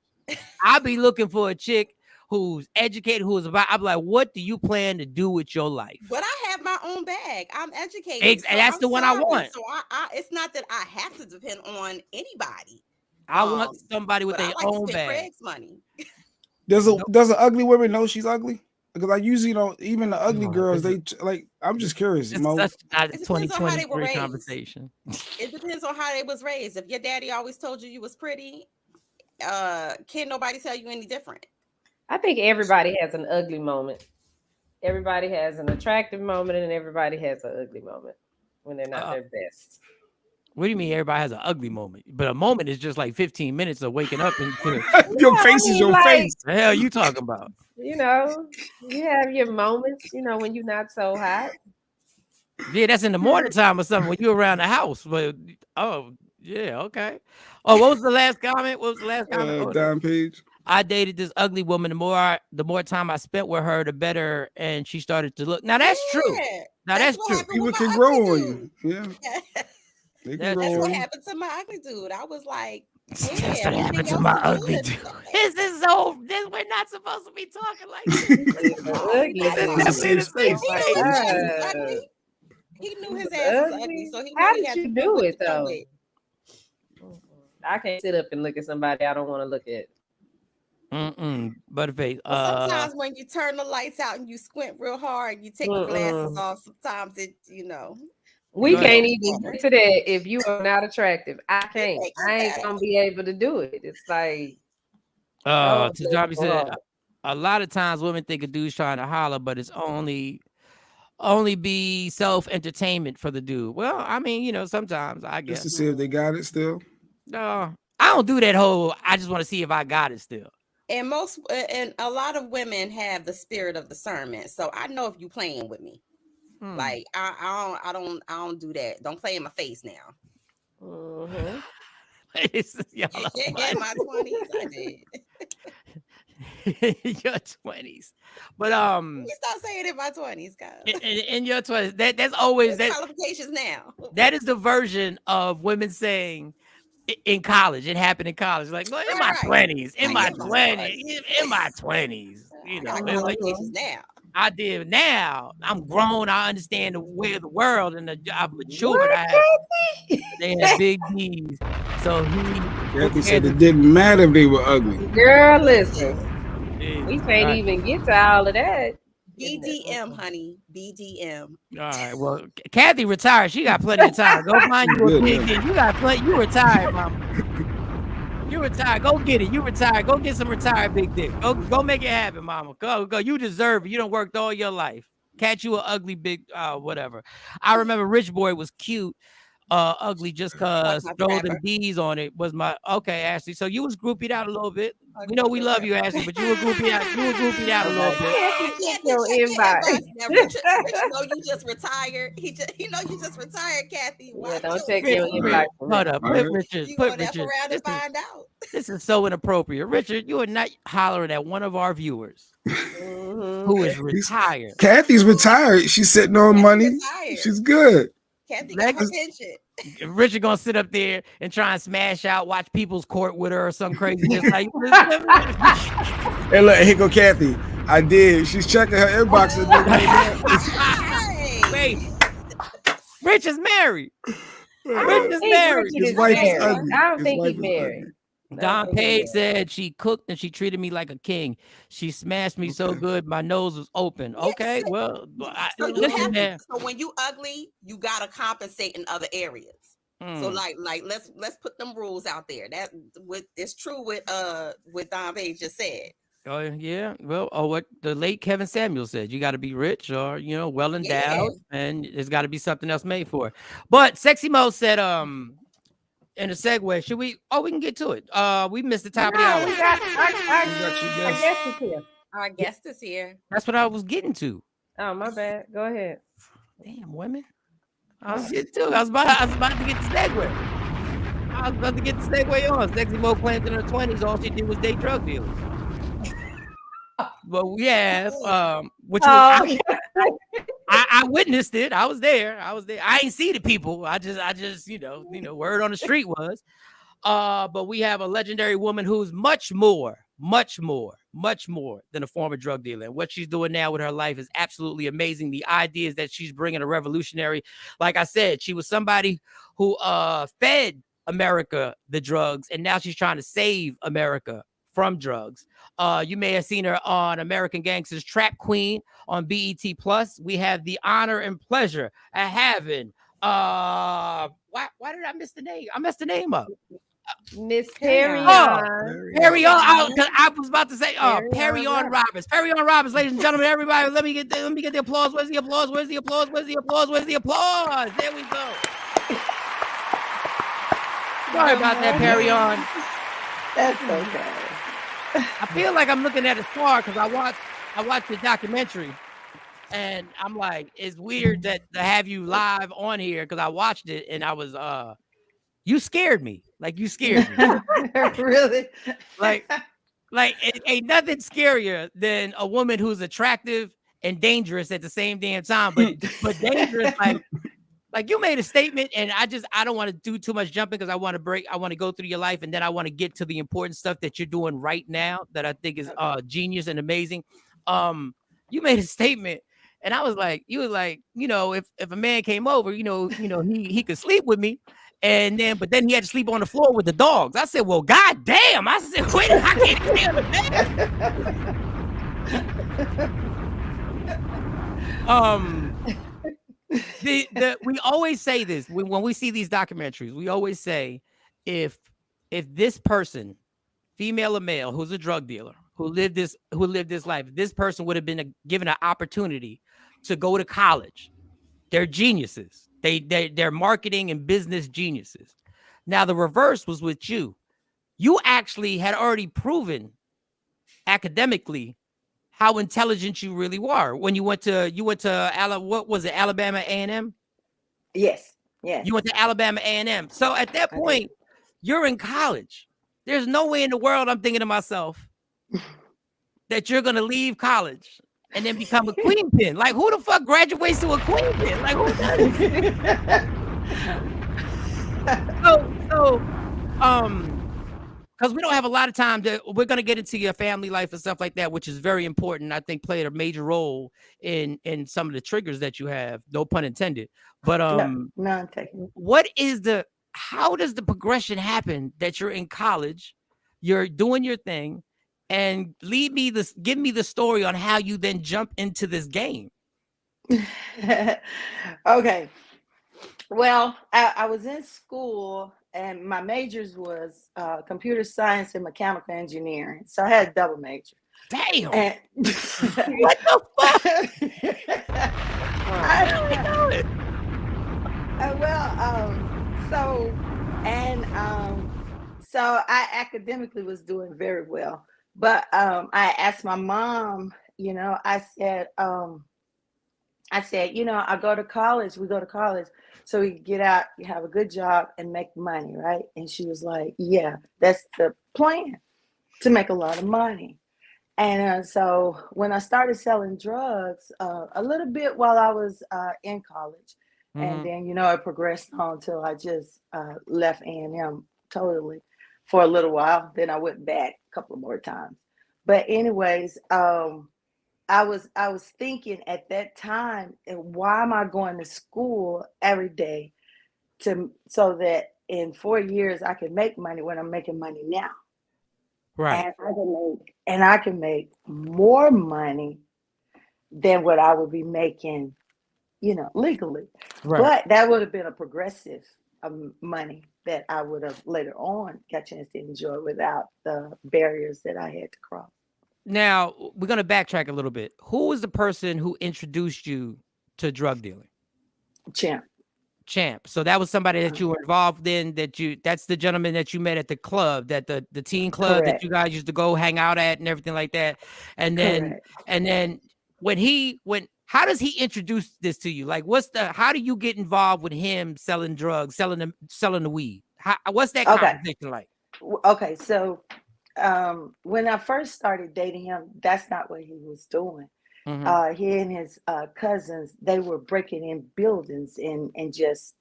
I'd be looking for a chick who's educated, I'm like, what do you plan to do with your life? But I have my own bag. I'm educated. And that's the one I want. So it's not that I have to depend on anybody. I want somebody with their own bag. Craig's money. Does an ugly woman know she's ugly? Because I usually don't. Even the ugly girls, they like. I'm just curious. It's such a 2023 conversation. It depends on how they was raised. If your daddy always told you was pretty, can't nobody tell you any different. I think everybody has an ugly moment. Everybody has an attractive moment, and everybody has an ugly moment when they're not their best. What do you mean everybody has an ugly moment? But a moment is just like 15 minutes of waking up and your face is your face. The hell you talking about? You know, you have your moments, you know, when you're not so hot. Yeah, that's in the morning time or something when you're around the house. But yeah, okay. Oh, what was the last comment? Don Page. I dated this ugly woman. The more time I spent with her, the better. And she started to look. Now that's true. Now that's true. People can grow on you. Yeah. That's what happened to my ugly dude. I was like, that's what happened to my ugly dude. This we're not supposed to be talking like this. He knew his ass was ugly, so he. How did you do it though? I can't sit up and look at somebody I don't want to look at. Butterface. Sometimes when you turn the lights out and you squint real hard and you take your glasses off, sometimes it, we can't even get to that if you are not attractive. I can't. I ain't gonna be able to do it. It's like Tajami said a lot of times women think a dude's trying to holler, but it's only be self-entertainment for the dude. Well, I mean, sometimes I guess. Just to see if they got it still. No, I don't do that whole. I just want to see if I got it still. And a lot of women have the spirit of discernment, so I know if you playing with me. Like I don't do that. Don't play in my face now. Y'all in my 20s, I did. Your 20s, but you start saying in my 20s, guys. In your 20s, that's always that qualifications now. That is the version of women saying in college. It happened in college. Like, well, in my 20s, in my 20s, qualifications now. I did. Now I'm grown. I understand the way of the world, and I've matured. They had big knees. So Kathy said it didn't matter if they were ugly. Girl, listen. We can't even get to all of that. BDM, honey. BDM. All right. Well, Kathy retired. She got plenty of time. Go find you a big dick. You got plenty. You retired, mama. You retired. Go get it. You retired. Go get some retired big dick. Go make it happen, mama. Go. You deserve it. You done worked all your life. Catch you an ugly big whatever. I remember Rich Boy was cute. Ugly just cause throwing the D's on it was my Ashley. So you was groupied out a little bit. We know we love you, Ashley, but you were groupied out. You were groupied out a little bit. Rich know you just retired. You just retired, Kathy. Don't check your invite. Hold up, Richard. This is so inappropriate, Richard. You are not hollering at one of our viewers who is retired. Kathy's retired. She's sitting on money. She's good. Kathy got her pension. Richard gonna sit up there and try and smash out, watch People's Court with her or some crazy. Like, hey, look, here go Kathy. I did. She's checking her inbox. Wait, Rich is married. Rich is married. His wife is ugly. I don't think he's married. Don Page said she cooked and she treated me like a king. She smashed me so good my nose was open. Okay, well, listen, man. So when you ugly, you gotta compensate in other areas. So like let's put them rules out there. That it's true with Don Page just said. Oh yeah, well, what the late Kevin Samuel said, you got to be rich or well endowed, and there's got to be something else made for it. But Sexy Mo said in a segue, should we? Oh, we can get to it. We missed the top of the hour. We got our guest is here. Our guest is here. That's what I was getting to. Oh, my bad. Go ahead. Damn, women. I was getting to. I was about to get the segue. I was about to get the segue on. Sexy Mo claimed in her 20s, all she did was date drug dealers. But yeah, which was, I witnessed it. I was there. I ain't see the people. I just word on the street was. But we have a legendary woman who's much more than a former drug dealer. And what she's doing now with her life is absolutely amazing. The ideas that she's bringing are revolutionary. Like I said, she was somebody who fed America the drugs, and now she's trying to save America from drugs. You may have seen her on American Gangster's Trap Queen on BET Plus. We have the honor and pleasure of having why did I miss the name? I messed the name up. Miss Perrion. Perrion. I was about to say, Perrion Roberts. Perrion Roberts, ladies and gentlemen, everybody, let me get the applause. Where's the applause? Where's the applause? Where's the applause? Where's the applause? There we go. Sorry about that, Perrion. That's okay. I feel like I'm looking at a star because I watched the documentary, and I'm like, it's weird that to have you live on here because I watched it and I was you scared me. Like you scared me. Really? Like it ain't nothing scarier than a woman who's attractive and dangerous at the same damn time, but dangerous like you made a statement, and I don't want to do too much jumping because I want to go through your life, and then I want to get to the important stuff that you're doing right now that I think is genius and amazing. You made a statement, and I was like, you were like, if a man came over, he could sleep with me, but then he had to sleep on the floor with the dogs. I said, well, God damn. I said, wait, I can't stay on the bed. We always say this when we see these documentaries. We always say, if this person, female or male, who's a drug dealer, who lived this life, this person would have been given an opportunity to go to college. They're geniuses. They're marketing and business geniuses. Now the reverse was with you. You actually had already proven academically how intelligent you really were when you went to what was it, Alabama A&M? Yes. You went to Alabama A&M. So at that point, you're in college. There's no way in the world I'm thinking to myself that you're gonna leave college and then become a queen pin. Like, who the fuck graduates to a queen pin? Like, who does it? Because we don't have a lot of time we're gonna get into your family life and stuff like that, which is very important. I think played a major role in some of the triggers that you have. No pun intended. But none taken. How does the progression happen that you're in college, you're doing your thing, and give me the story on how you then jump into this game? Okay. Well, I was in school and my majors was computer science and mechanical engineering. So I had a double major. Damn. And what the fuck? So I academically was doing very well. But I asked my mom, I said, I go to college, we go to college so we can get out, have a good job and make money, right? And she was like, yeah, that's the plan, to make a lot of money. And so when I started selling drugs, a little bit while I was in college, and then, it progressed on until I just left A&M totally for a little while. Then I went back a couple of more times. But anyways, I was thinking at that time, why am I going to school every day so that in 4 years I can make money when I'm making money now? Right. And I can make more money than what I would be making, legally. Right. But that would have been a progressive money that I would have later on got a chance to enjoy without the barriers that I had to cross. Now, we're going to backtrack a little bit. Who was the person who introduced you to drug dealing? Champ. So that was somebody that you were involved in, that's the gentleman that you met at the club, that the teen club that you guys used to go hang out at and everything like that. And then how does he introduce this to you? Like, how do you get involved with him selling drugs, selling the weed? What's that conversation like? Okay. So when I first started dating him, that's not what he was doing. He and his cousins, they were breaking in buildings and just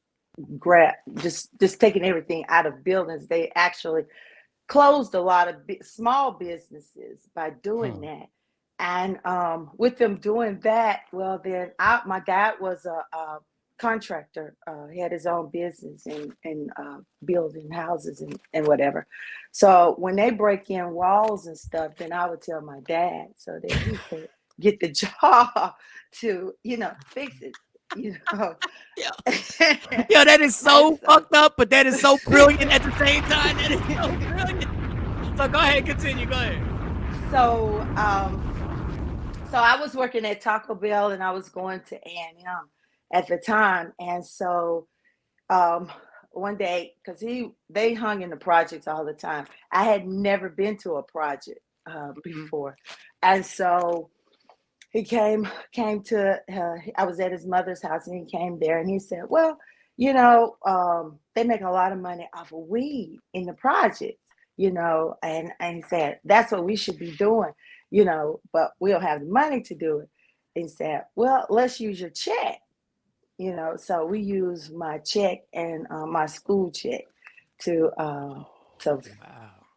taking everything out of buildings. They actually closed a lot of small businesses by doing that. And with them doing that, well, then my dad was a contractor. He had his own business and building houses and whatever. So when they break in walls and stuff, then I would tell my dad so that he could get the job to, fix it. Yo, that is so fucked up, but that is so brilliant at the same time. That is so brilliant. So go ahead, continue. Go ahead. So I was working at Taco Bell and I was going to A&M at the time. And so one day, because they hung in the projects all the time. I had never been to a project before. And so he came to, I was at his mother's house and he came there and he said, well, they make a lot of money off of weed in the projects, and he said, that's what we should be doing, but we don't have the money to do it. And he said, well, let's use your check, so we use my check and my school check to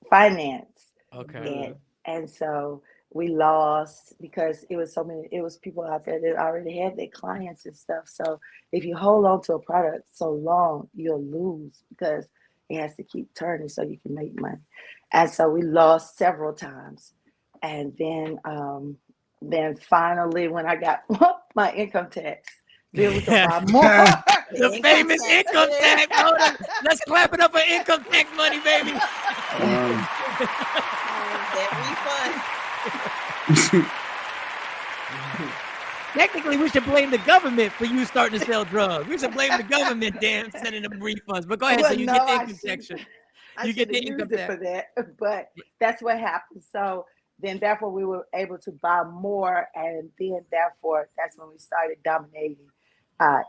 finance. Okay. And so we lost because it was so many. It was people out there that already had their clients and stuff. So if you hold on to a product so long, you'll lose because it has to keep turning so you can make money. And so we lost several times, and then finally when I got my income tax. Then we can buy more. The famous income tax. Hold on. Let's clap it up for income tax money, baby. That refund. Technically, we should blame the government for you starting to sell drugs. We should blame the government, damn, sending them refunds. But go ahead, so you get the income tax. You get the income tax for that, but that's what happened. So then, therefore, we were able to buy more, and then, therefore, that's when we started dominating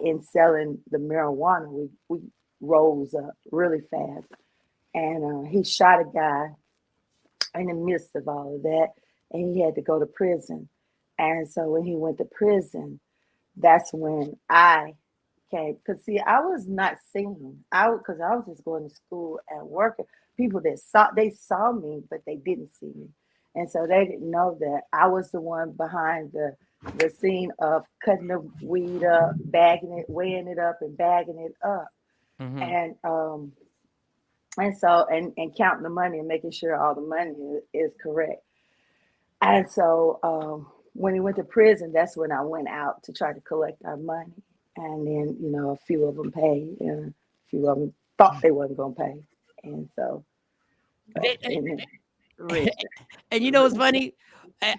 in selling the marijuana. We rose up really fast, and he shot a guy in the midst of all of that, and he had to go to prison. And so when he went to prison, that's when I came. Because see, I was not singing. Because I was just going to school and working. People that saw me, but they didn't see me. And so they didn't know that I was the one behind the scene of cutting the weed up, bagging it, weighing it up, and bagging it up. Mm-hmm. And so counting the money and making sure all the money is correct. And so when he went to prison, that's when I went out to try to collect our money. And then, a few of them paid, and a few of them thought they wasn't going to pay. And so. And you know what's funny?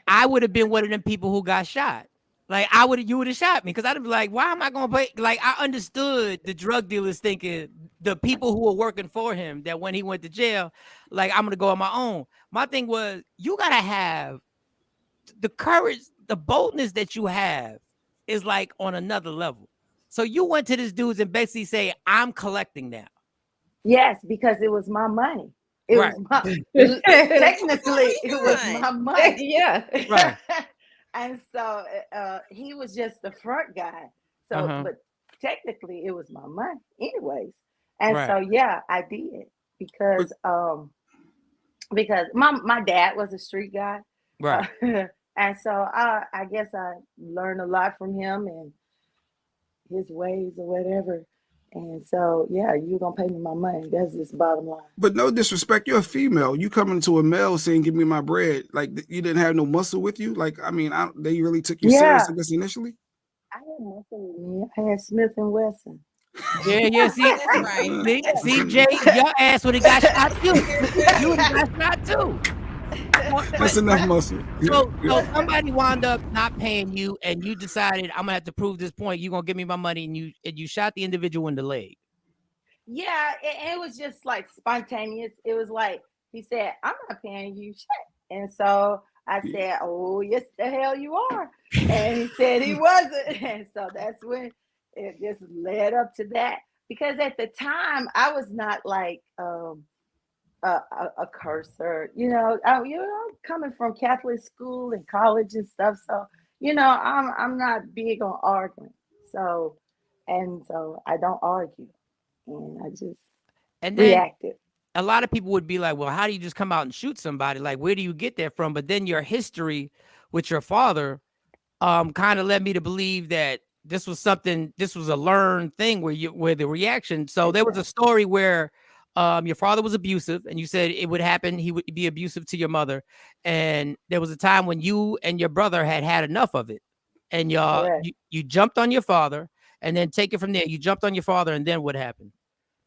I would have been one of them people who got shot. Like you would have shot me because I'd be like, why am I going to pay? Like I understood the drug dealers thinking the people who were working for him that when he went to jail, like I'm going to go on my own. My thing was you got to have the courage, the boldness that you have is like on another level. So you went to this dudes and basically say, I'm collecting now. Yes, because it was my money. It was technically it was my money. Yeah. Right. And so he was just the front guy. So but technically it was my money anyways. And so yeah, I did because my dad was a street guy. Right. And so I guess I learned a lot from him and his ways or whatever. And so, yeah, you're going to pay me my money. That's just bottom line. But no disrespect, you're a female. You coming to a male saying, give me my bread. Like, you didn't have no muscle with you? Like, I mean, they really took you serious, I guess, initially? I had muscle with me. I had Smith & Wesson. Yeah. See, right. See, Jay, your ass would have got shot too. You would have got shot too. That's enough muscle. So somebody wound up not paying you, and you decided I'm gonna have to prove this point. You're gonna give me my money, and you shot the individual in the leg. Yeah, it was just like spontaneous. It was like he said, "I'm not paying you shit," and so I said, "Oh, yes, the hell you are," and he said he wasn't, and so that's when it just led up to that. Because at the time, I was not like a cursor, I'm coming from Catholic school and college and stuff, so I'm not big on arguing, so I don't argue, and I just reacted. A lot of people would be like, well, how do you just come out and shoot somebody? Like, where do you get that from? But then your history with your father kind of led me to believe that this was a learned thing where the reaction. So there was a story where your father was abusive, and you said it would happen. He would be abusive to your mother. And there was a time when you and your brother had enough of it. And you jumped on your father, and then take it from there. You jumped on your father, and then what happened?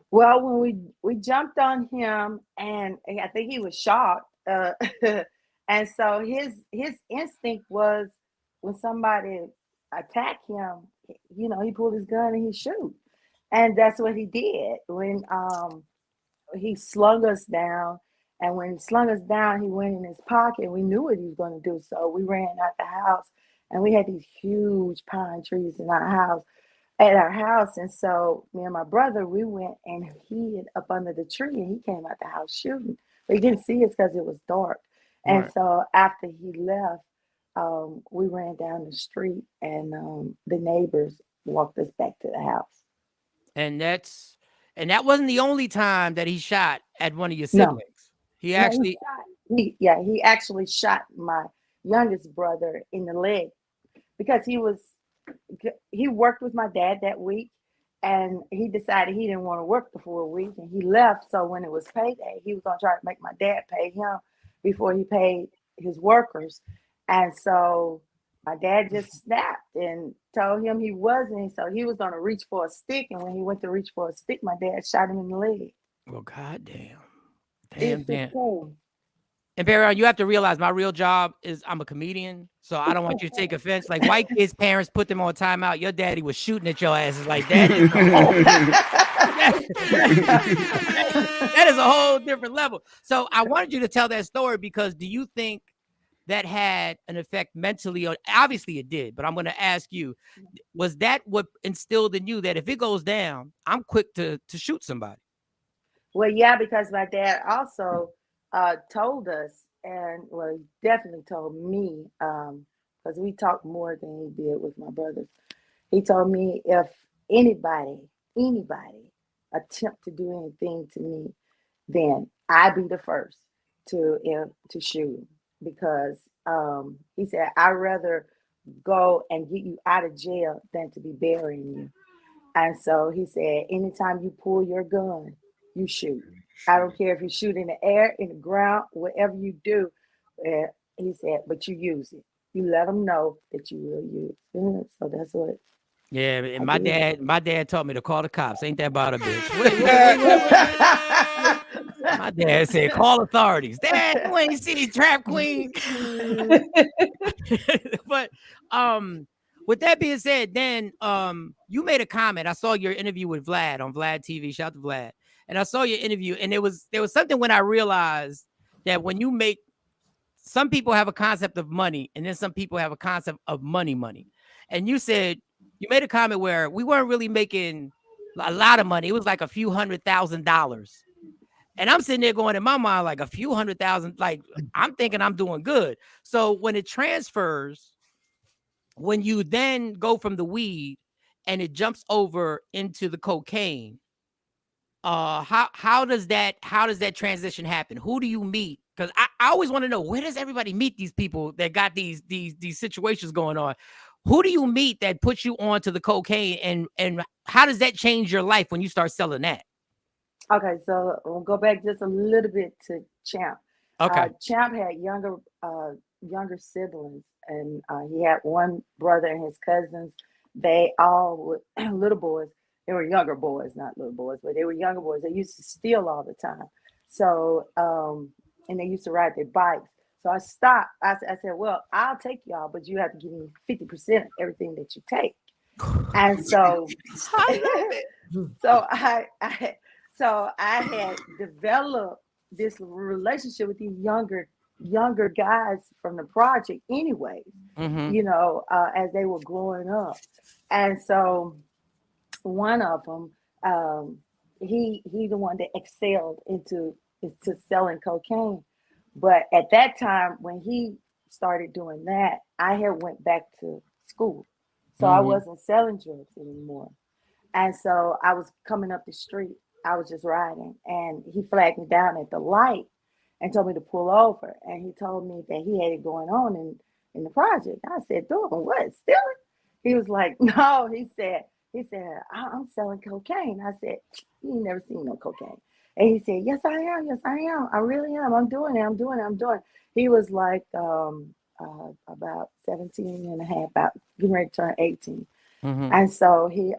Well, when we jumped on him, and I think he was shocked. And so his instinct was when somebody attacked him, he pulled his gun and he shoot. And that's what he did when he slung us down, and when he slung us down, he went in his pocket. We knew what he was going to do, so we ran out the house, and we had these huge pine trees at our house, and so me and my brother, we went and hid up under the tree, and he came out the house shooting, but he didn't see us because it was dark. And so after he left, we ran down the street, and the neighbors walked us back to the house. And that wasn't the only time that he shot at one of your siblings. He actually shot my youngest brother in the leg because he worked with my dad that week, and he decided he didn't want to work the full week, and he left. So when it was payday, he was gonna try to make my dad pay him before he paid his workers. And so my dad just snapped and told him he wasn't. So he was gonna reach for a stick, and when he went to reach for a stick, my dad shot him in the leg. Well, goddamn. It's Damn. okay. And Perrion, you have to realize my real job is I'm a comedian, so I don't want you to take offense. Like white kids' parents put them on timeout. Your daddy was shooting at your asses like that. That is a whole different level. So I wanted you to tell that story because do you think that had an effect mentally on? Obviously it did, but I'm going to ask you: was that what instilled in you that if it goes down, I'm quick to shoot somebody? Well, yeah, because my dad also told us, and well, he definitely told me, because we talked more than he did with my brothers. He told me if anybody attempt to do anything to me, then I'd be the first to shoot him, because he said I'd rather go and get you out of jail than to be burying you. And so he said, anytime you pull your gun, you shoot. I don't care if you shoot in the air, in the ground, whatever you do. He said, but you use it. You let them know that you will use it. So that's what. Yeah, and my dad taught me to call the cops. Ain't that about a bitch? My dad said, call authorities. Dad, you ain't see Trap Queen. But with that being said, then you made a comment. I saw your interview with Vlad on Vlad TV. Shout out to Vlad. And I saw your interview, and there was something when I realized that when you make, some people have a concept of money, and then some people have a concept of money. And you said, you made a comment where we weren't really making a lot of money. It was like a few $100,000. And I'm sitting there going in my mind, like a few $100,000, like I'm thinking I'm doing good. So when it transfers, when you then go from the weed and it jumps over into the cocaine, how does that transition happen? Who do you meet? Because I always want to know, where does everybody meet these people that got these situations going on? Who do you meet that puts you on to the cocaine, and how does that change your life when you start selling that? Okay, so we'll go back just a little bit to Champ. Okay. Champ had younger siblings, and he had one brother and his cousins. They all were little boys. They were younger boys, not little boys, but they were younger boys. They used to steal all the time. So, and they used to ride their bikes. So I stopped. I said, well, I'll take y'all, but you have to give me 50% of everything that you take. And so, so I had developed this relationship with these younger guys from the project anyway, you know, as they were growing up. And so one of them, he the one that excelled into selling cocaine. But at that time, when he started doing that, I had went back to school. So I wasn't selling drugs anymore. And so I was coming up the street. I was just riding, and he flagged me down at the light and told me to pull over. And he told me that he had it going on in the project. I said, doing what? Stealing? He was like, no. He said, I'm selling cocaine. I said, you ain't never seen no cocaine. And he said, yes, I am. Yes, I am. I really am. I'm doing it. He was like about 17 and a half, about getting ready to turn 18. And so he,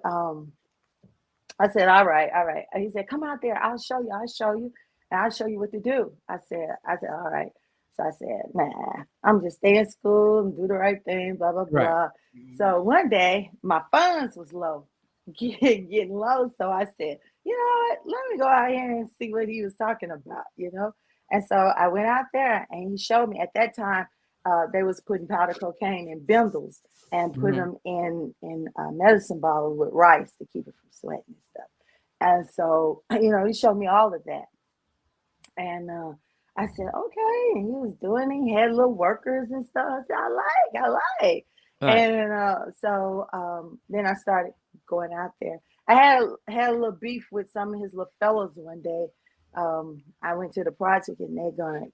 I said, all right. And he said, come out there. I'll show you. And I'll show you what to do. I said, all right. So I said, nah, I'm just stay in school and do the right thing, blah, blah, blah. Right. So one day my funds was low, getting low. So I said, you know what, let me go out here and see what he was talking about, you know? And so I went out there and he showed me. At that time, they was putting powder cocaine in bindles and put them in medicine bottles with rice to keep it from sweating and stuff. And so, you know, he showed me all of that. And I said, okay. And he was doing it. He had little workers and stuff. I said, I like. Right. And so then I started going out there. I had a little beef with some of his little fellows one day. I went to the project and they're gonna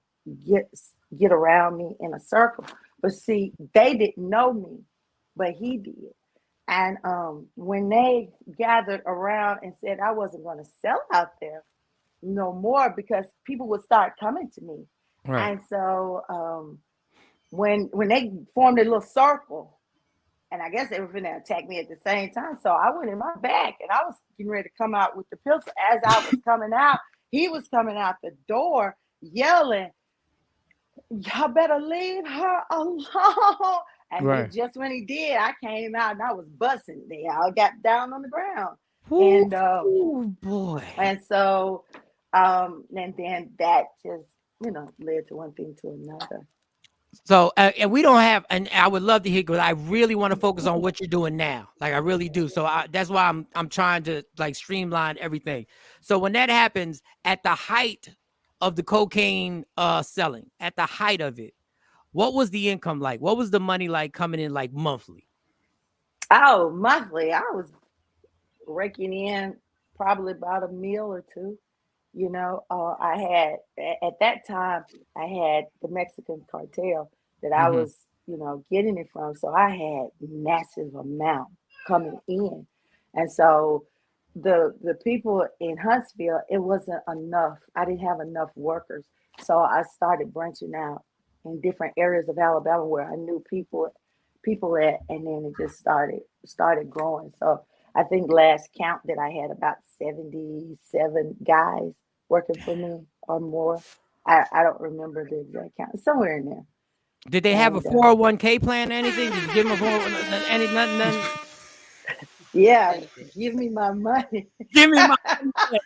get around me in a circle. But see, they didn't know me, but he did. And when they gathered around and said I wasn't going to sell out there no more because people would start coming to me. Right. And so when they formed a little circle, and I guess they were going to attack me at the same time. So I went in my back and I was getting ready to come out with the pistol. As I was coming out, he was coming out the door yelling, "Y'all better leave her alone." And Right. just when he did, I came out and I was busting. They all got down on the ground. Ooh, boy. And so and then that just, led to one thing to another. So, and we don't have, and I would love to hear, because I really want to focus on what you're doing now. Like, I really do. So that's why I'm trying to like streamline everything. So when that happens, at the height of the cocaine selling, at the height of it, what was the income like? What was the money like coming in, like monthly? Oh, monthly. I was raking in probably about $1 million or $2 million. I had at that time I had the Mexican cartel that I was, getting it from. So I had massive amount coming in. And so the people in Huntsville, it wasn't enough. I didn't have enough workers. So I started branching out in different areas of Alabama where I knew people at, and then it just started growing. So I think last count that I had about 77 guys working for me or more. I don't remember the exact count. Somewhere in there. Did they have a 401k plan? Anything? Did you give them a nothing? Yeah, give me my money. Give me my money.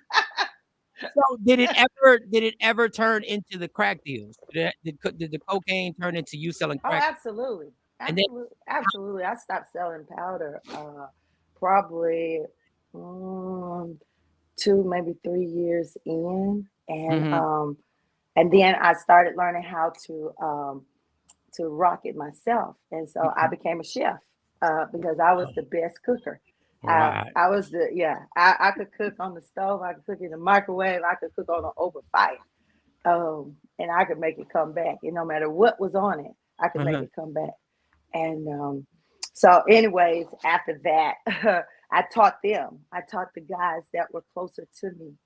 So did it ever turn into the crack deals? Did the cocaine turn into you selling crack? Oh, absolutely. Absolutely. I stopped selling powder probably 2, maybe 3 years in. And then I started learning how to rock it myself. And so I became a chef because I was the best cooker. Right. I was I could cook on the stove. I could cook in the microwave. I could cook on an open fire. And I could make it come back. And no matter what was on it, I could make it come back. And so anyways, after that, I taught them. I taught the guys that were closer to me,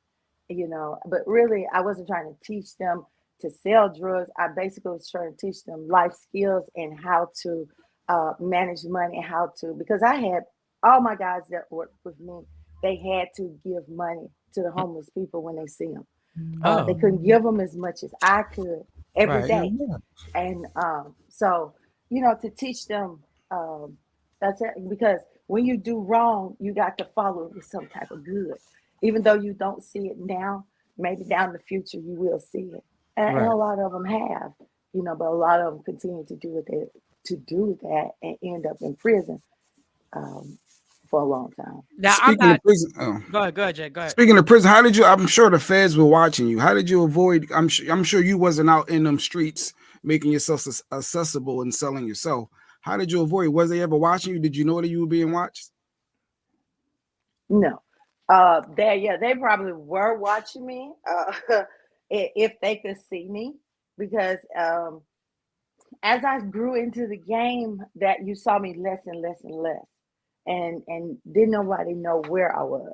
but really I wasn't trying to teach them to sell drugs. I basically was trying to teach them life skills and how to manage money and how to, because I had all my guys that worked with me, they had to give money to the homeless people when they see them. They couldn't give them as much as I could every day. And so, to teach them, that's it. Because when you do wrong, you got to follow it with some type of good. Even though you don't see it now, maybe down in the future you will see it. And a lot of them have, but a lot of them continue to do that and end up in prison for a long time. Now, Speaking of prison, go ahead, Jay. Go ahead. Speaking of prison, how did you? I'm sure the feds were watching you. How did you avoid? I'm sure you wasn't out in them streets making yourself accessible and selling yourself. How did you avoid? Was they ever watching you? Did you know that you were being watched? No. They probably were watching me if they could see me, because as I grew into the game, that you saw me less and less and less, and didn't nobody know where I was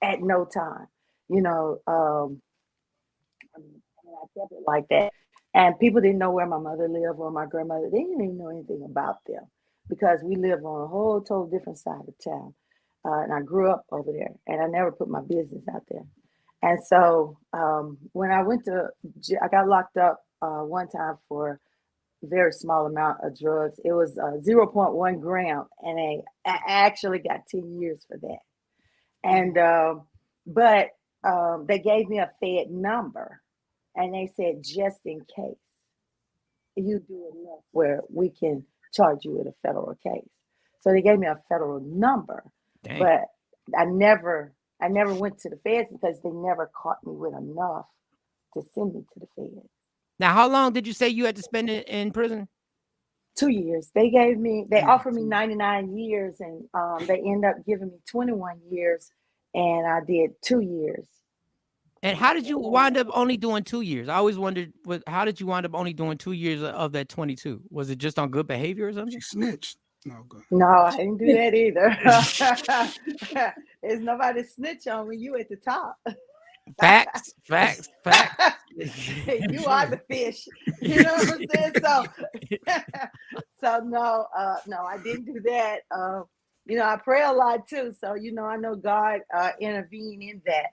at no time, and I kept it like that. And people didn't know where my mother lived or my grandmother. They didn't even know anything about them because we lived on a whole total different side of town. And I grew up over there, and I never put my business out there. And so when I I got locked up one time for a very small amount of drugs. It was 0.1 gram, and I actually got 10 years for that. And but they gave me a Fed number, and they said, just in case you do enough where we can charge you with a federal case. So they gave me a federal number. Dang. But I never went to the feds because they never caught me with enough to send me to the feds. Now, how long did you say you had to spend in prison? 2 years. They offered me 99 years, and they ended up giving me 21 years, and I did 2 years. And how did you wind up only doing 2 years? I always wondered, how did you wind up only doing 2 years of that 22? Was it just on good behavior or something? She snitched. No, good. No, I didn't do that either. There's nobody snitch on when you at the top. Facts. You are the fish. You know what I'm saying? So no, I didn't do that. I pray a lot too. So, I know God intervened in that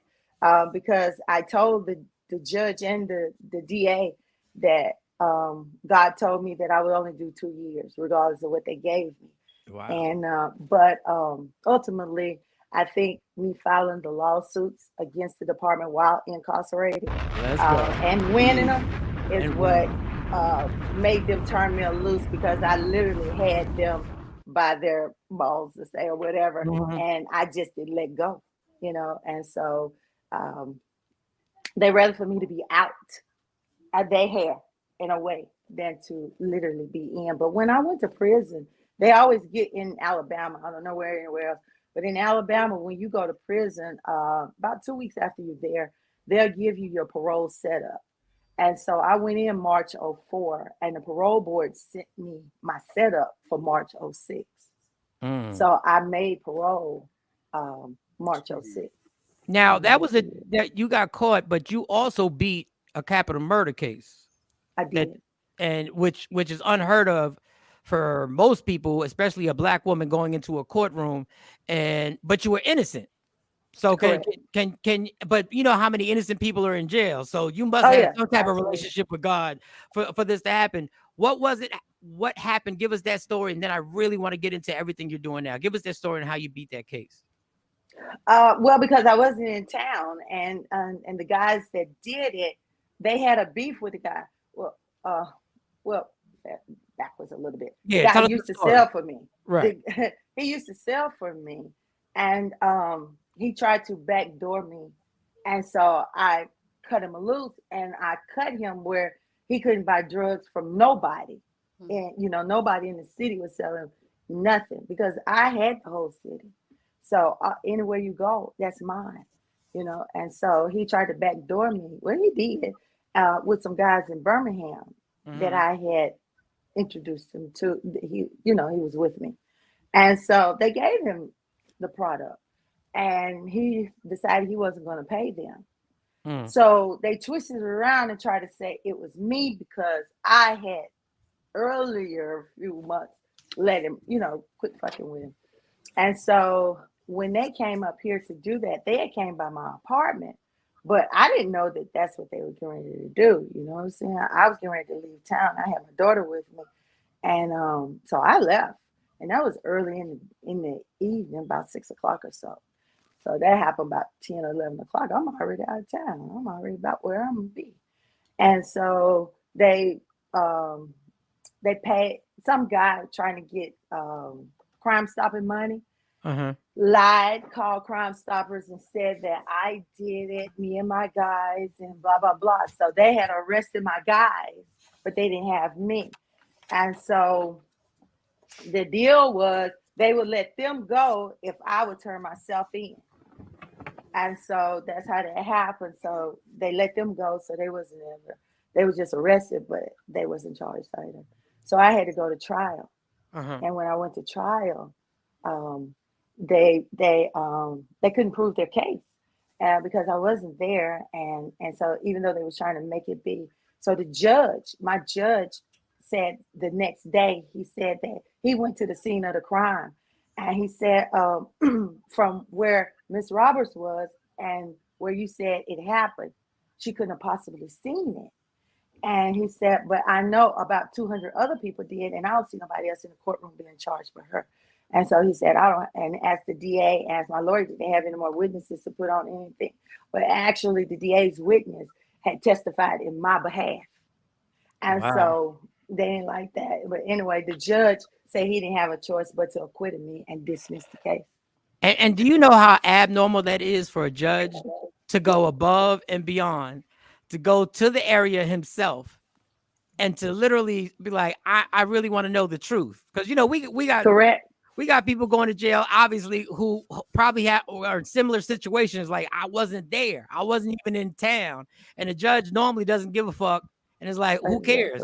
because I told the judge and the DA that God told me that I would only do 2 years, regardless of what they gave me. Wow. And but ultimately, I think me filing the lawsuits against the department while incarcerated and winning them is what made them turn me loose, because I literally had them by their balls to say or whatever, and I just didn't let go, and so they rather for me to be out at their hair in a way than to literally be in. But when I went to prison, they always get in Alabama. I don't know where anywhere else, but in Alabama, when you go to prison, about 2 weeks after you're there, they'll give you your parole setup. And so I went in March 04, and the parole board sent me my setup for March 06. So I made parole March 06. Now that you got caught, but you also beat a capital murder case. I did, and which is unheard of for most people, especially a Black woman going into a courtroom, but you were innocent. So but you know how many innocent people are in jail. So you must have some type of relationship with God for this to happen. What was it? What happened? Give us that story. And then I really want to get into everything you're doing now. Give us that story and how you beat that case. Well, because I wasn't in town, and the guys that did it, they had a beef with the guy. Well, backwards a little bit. Yeah, the guy used to sell for me. Right. He used to sell for me, and he tried to backdoor me, and so I cut him loose, and I cut him where he couldn't buy drugs from nobody, and nobody in the city was selling nothing, because I had the whole city. So anywhere you go, that's mine, And so he tried to backdoor me. Well, he did with some guys in Birmingham that I had introduced him to. He was with me, and so they gave him the product, and he decided he wasn't going to pay them. So they twisted it around and tried to say it was me because I had earlier a few months let him, quit fucking with him. And so when they came up here to do that, they had came by my apartment, but I didn't know that that's what they were getting ready to do. You know what I'm saying? I was getting ready to leave town. I had my daughter with me, and so I left, and that was early in the evening, about 6 o'clock or so. So that happened about 10 or 11 o'clock. I'm already out of town. I'm already about where I'm gonna be. And so they paid some guy trying to get Crime Stopping money. Lied, called Crime Stoppers and said that I did it, me and my guys, and blah, blah, blah. So they had arrested my guys, but they didn't have me. And so the deal was they would let them go if I would turn myself in. And so that's how that happened. So they let them go. So they were just arrested, but they wasn't charged either. So I had to go to trial. And when I went to trial, they couldn't prove their case because I wasn't there. And so even though they were trying to make it be, so my judge said the next day, he said that he went to the scene of the crime, and he said from where Miss Roberts was and where you said it happened, she couldn't have possibly seen it. And he said, but I know about 200 other people did, and I don't see nobody else in the courtroom being charged but her. And so he said, I don't, and asked the DA, asked my lawyer, did they have any more witnesses to put on anything? But actually the DA's witness had testified in my behalf. And so they didn't like that. But anyway, the judge said he didn't have a choice but to acquit me and dismiss the case. And do you know how abnormal that is for a judge to go above and beyond, to go to the area himself and to literally be like, I really want to know the truth? Because, we got correct. We got people going to jail, obviously, who probably are in similar situations. Like, I wasn't there. I wasn't even in town. And the judge normally doesn't give a fuck. And it's like, who cares?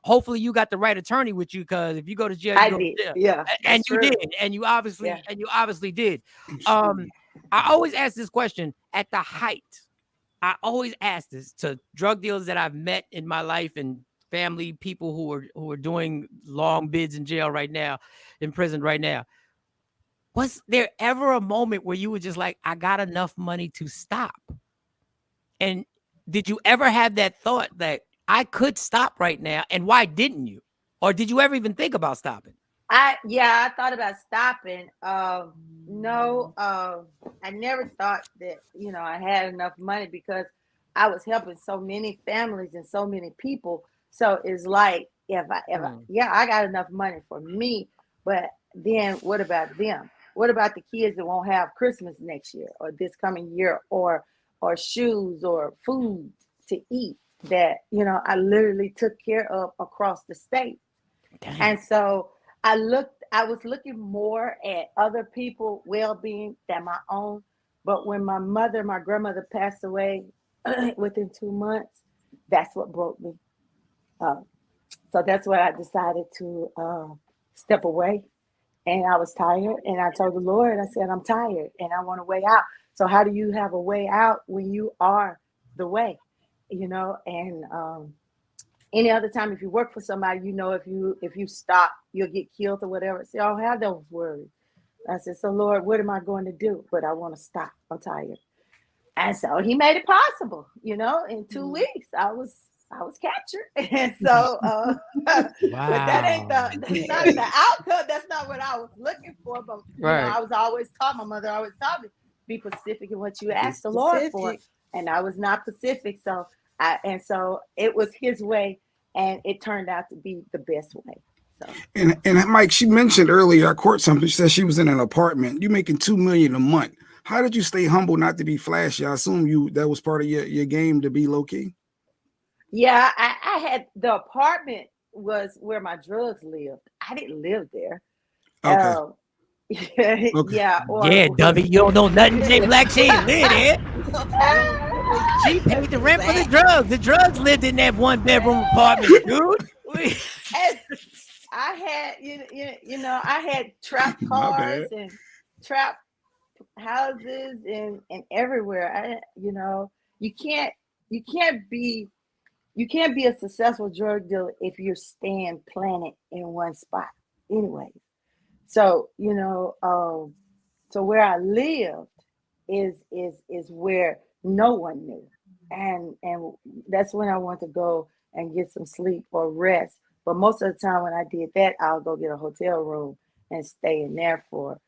Hopefully you got the right attorney with you, because if you go to jail, you go to jail. Yeah, and you did. And you obviously did. I always ask this question at the height. I always ask this to drug dealers that I've met in my life and family, people who are doing long bids in jail right now, in prison right now. Was there ever a moment where you were just like, I got enough money to stop? And did you ever have that thought that I could stop right now? And why didn't you? Or did you ever even think about stopping? I thought about stopping. No, I never thought that, I had enough money, because I was helping so many families and so many people. So it's like, I got enough money for me, but then what about them? What about the kids that won't have Christmas next year or this coming year, or shoes or food to eat that, I literally took care of across the state. Damn. And so I was looking more at other people's well-being than my own. But when my grandmother passed away within 2 months, that's what broke me. So that's why I decided to step away. And I was tired. And I told the Lord, I said, I'm tired and I want a way out. So how do you have a way out when you are the way? And any other time, if you work for somebody, if you stop, you'll get killed or whatever. So I don't have those worries. I said, so Lord, what am I going to do? But I want to stop. I'm tired. And so he made it possible, in 2 weeks, I was captured. And so, but that ain't that's not the outcome. That's not what I was looking for. But I was always taught, my mother always taught me, be specific in what you ask the Lord for. And I was not specific. So so it was his way, and it turned out to be the best way. So. And Mike, she mentioned earlier, I caught something. She said she was in an apartment. You're making $2 million a month. How did you stay humble, not to be flashy? I assume that was part of your game, to be low key. Yeah, I had, the apartment was where my drugs lived. I didn't live there. Okay. Okay. Yeah. Dummy, you don't know nothing. Say black, she ain't live there. She paid the rent for the drugs. The drugs lived in that 1-bedroom apartment, dude. I had, I had trap cars and trap houses and everywhere. You can't be a successful drug dealer if you're staying planted in one spot anyway. So, so where I lived is where no one knew. And that's when I want to go and get some sleep or rest. But most of the time when I did that, I'll go get a hotel room and stay in there for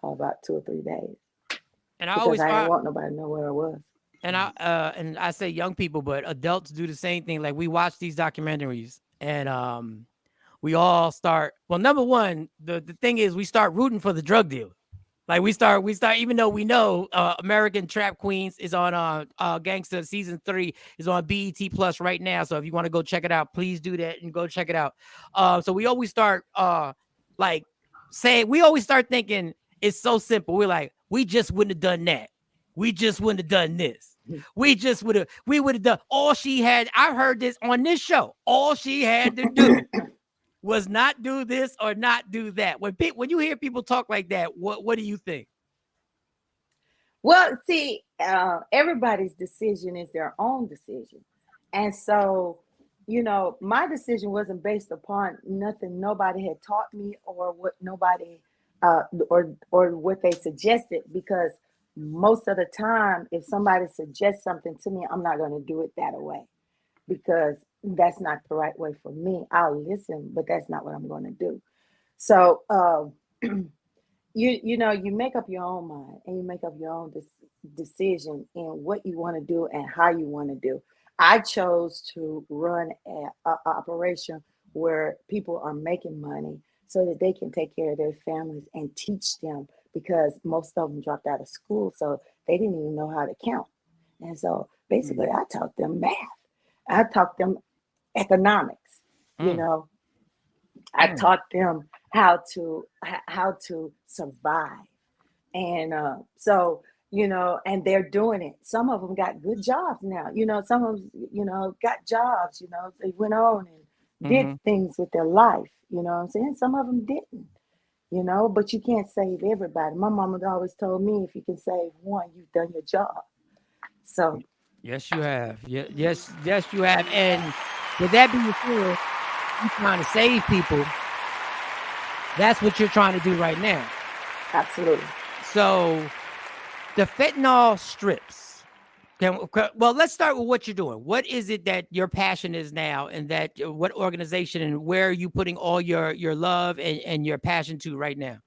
about 2 or 3 days. And I didn't want nobody to know where I was. And I say young people, but adults do the same thing. Like, we watch these documentaries and we all start. Well, number one, the thing is, we start rooting for the drug dealer. Like, we start, even though we know American Trap Queens is on Gangster season 3 is on BET Plus right now. So if you want to go check it out, please do that and go check it out. So we always start we always start thinking it's so simple. We're like, we just wouldn't have done that. We just wouldn't have done this. We would have done all she had. I heard this on this show. All she had to do was not do this or not do that. When you hear people talk like that, what do you think? Well, see, everybody's decision is their own decision. And so, my decision wasn't based upon nothing nobody had taught me or what nobody or what they suggested, because most of the time, if somebody suggests something to me, I'm not going to do it that way, because that's not the right way for me. I'll listen, but that's not what I'm going to do. So, you make up your own mind and you make up your own decision in what you want to do and how you want to do. I chose to run an operation where people are making money so that they can take care of their families and teach them, because most of them dropped out of school, so they didn't even know how to count. And so basically I taught them math. I taught them economics, I taught them how to survive. And so, and they're doing it. Some of them got good jobs now. Some of them, got jobs. They went on and did things with their life. You know what I'm saying? Some of them didn't. But you can't save everybody. My mama always told me, if you can save one, you've done your job. So yes, you have. Yes, you have. And with that being said, you're trying to save people. That's what you're trying to do right now. Absolutely. So the fentanyl strips. Well, let's start with what you're doing. What is it that your passion is now, and that what organization and where are you putting all your love and your passion to right now?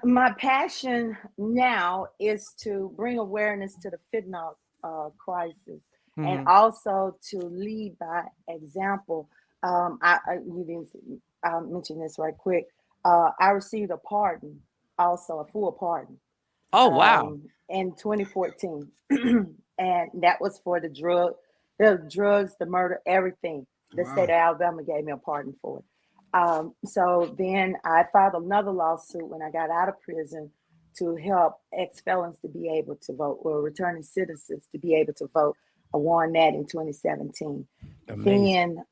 My passion now is to bring awareness to the fentanyl crisis, and also to lead by example. I'll mention this right quick. I received a pardon, also a full pardon. Oh, wow. In 2014. And that was for the drugs, the murder, everything. The state of Alabama gave me a pardon for it. So then I filed another lawsuit when I got out of prison to help ex-felons to be able to vote, or returning citizens to be able to vote. I won that in 2017. Amazing.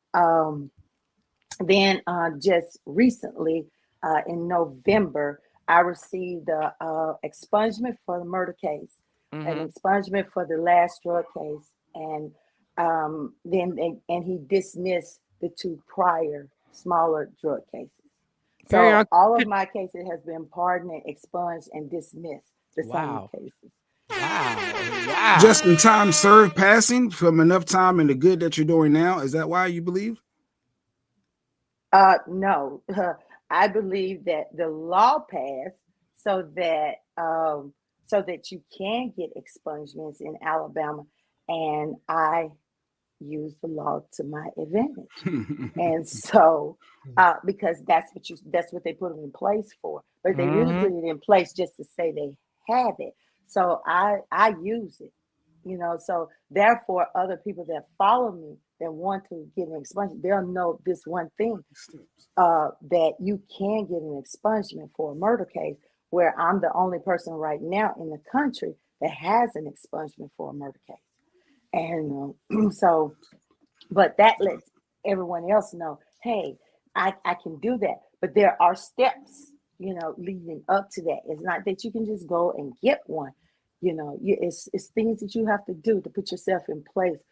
Then just recently, in November, I received a expungement for the murder case, an expungement for the last drug case, and then he dismissed the 2 prior smaller drug cases. So all of my cases has been pardoned and expunged and dismissed. The same cases. Wow. Just in time served passing from enough time and the good that you're doing now. Is that why you believe? No. I believe that the law passed so that you can get expungements in Alabama, and I use the law to my advantage. And so because that's what they put them in place for. But they really put it in place just to say they have it. So I use it, so therefore other people that follow me that want to get an expungement, they'll know this one thing, that you can get an expungement for a murder case, where I'm the only person right now in the country that has an expungement for a murder case. And so, but that lets everyone else know, hey, I can do that. But there are steps, leading up to that. It's not that you can just go and get one. It's things that you have to do to put yourself in place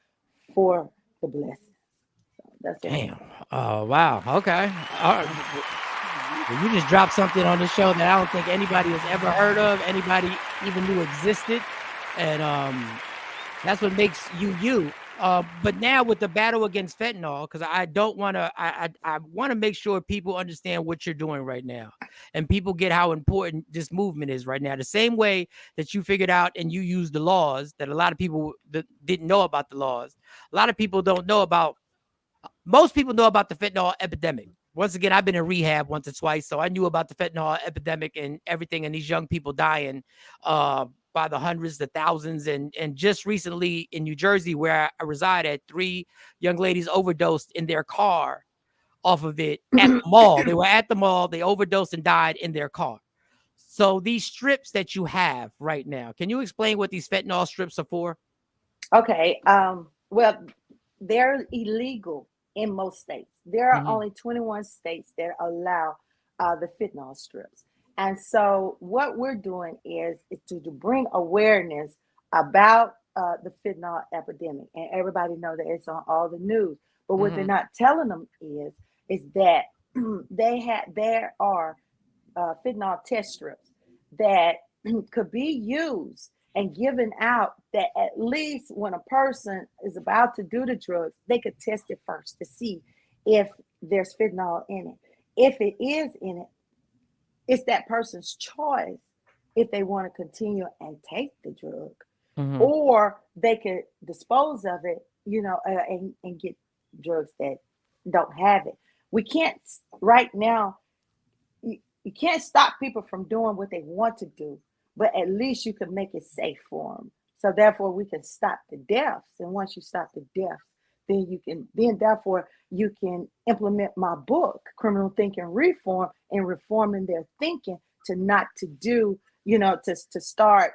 for the blessing. So that's it. Damn. Oh, wow. Okay. All right. Well, you just dropped something on this show that I don't think anybody has ever heard of, anybody even knew existed. And that's what makes you. But now with the battle against fentanyl, because I want to make sure people understand what you're doing right now, and people get how important this movement is right now. The same way that you figured out and you used the laws, that a lot of people that didn't know about the laws. A lot of people don't know about. Most people know about the fentanyl epidemic. Once again, I've been in rehab once or twice, so I knew about the fentanyl epidemic and everything, and these young people dying by the hundreds, the thousands. And just recently in New Jersey, where I reside at, 3 young ladies overdosed in their car off of it at the mall. They were at the mall. They overdosed and died in their car. So these strips that you have right now, can you explain what these fentanyl strips are for? Okay. Well, they're illegal in most states. There are only 21 states that allow the fentanyl strips. And so what we're doing is to bring awareness about the fentanyl epidemic. And everybody know that it's on all the news. But what they're not telling them is that there are fentanyl test strips that could be used and given out, that at least when a person is about to do the drugs, they could test it first to see if there's fentanyl in it. If it is in it, it's that person's choice if they want to continue and take the drug, or they could dispose of it, and get drugs that don't have it. We can't right now. You can't stop people from doing what they want to do, but at least you can make it safe for them. So therefore, we can stop the deaths. And once you stop the deaths, then therefore you can implement my book, Criminal Thinking Reform, and reforming their thinking to not to do, to start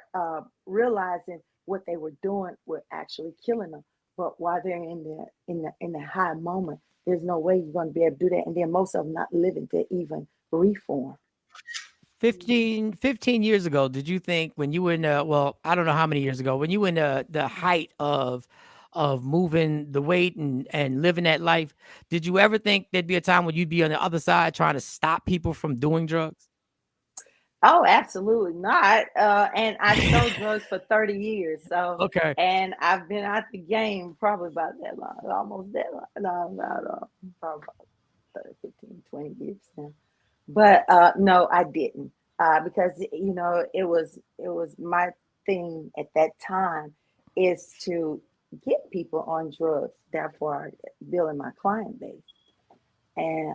realizing what they were doing were actually killing them. But while they're in the high moment, there's no way you're going to be able to do that. And then most of them not living to even reform. 15 years ago, did you think when you were in well, I don't know how many years ago, when you were in the height of moving the weight and living that life, did you ever think there'd be a time when you'd be on the other side trying to stop people from doing drugs? Oh, absolutely not. And I sold drugs for 30 years. So, Okay. and I've been out the game probably about that long, almost that long. No, about probably about 30, 15, 20 years now. But no, I didn't. Because it was my thing at that time is to get people on drugs, therefore building my client base. And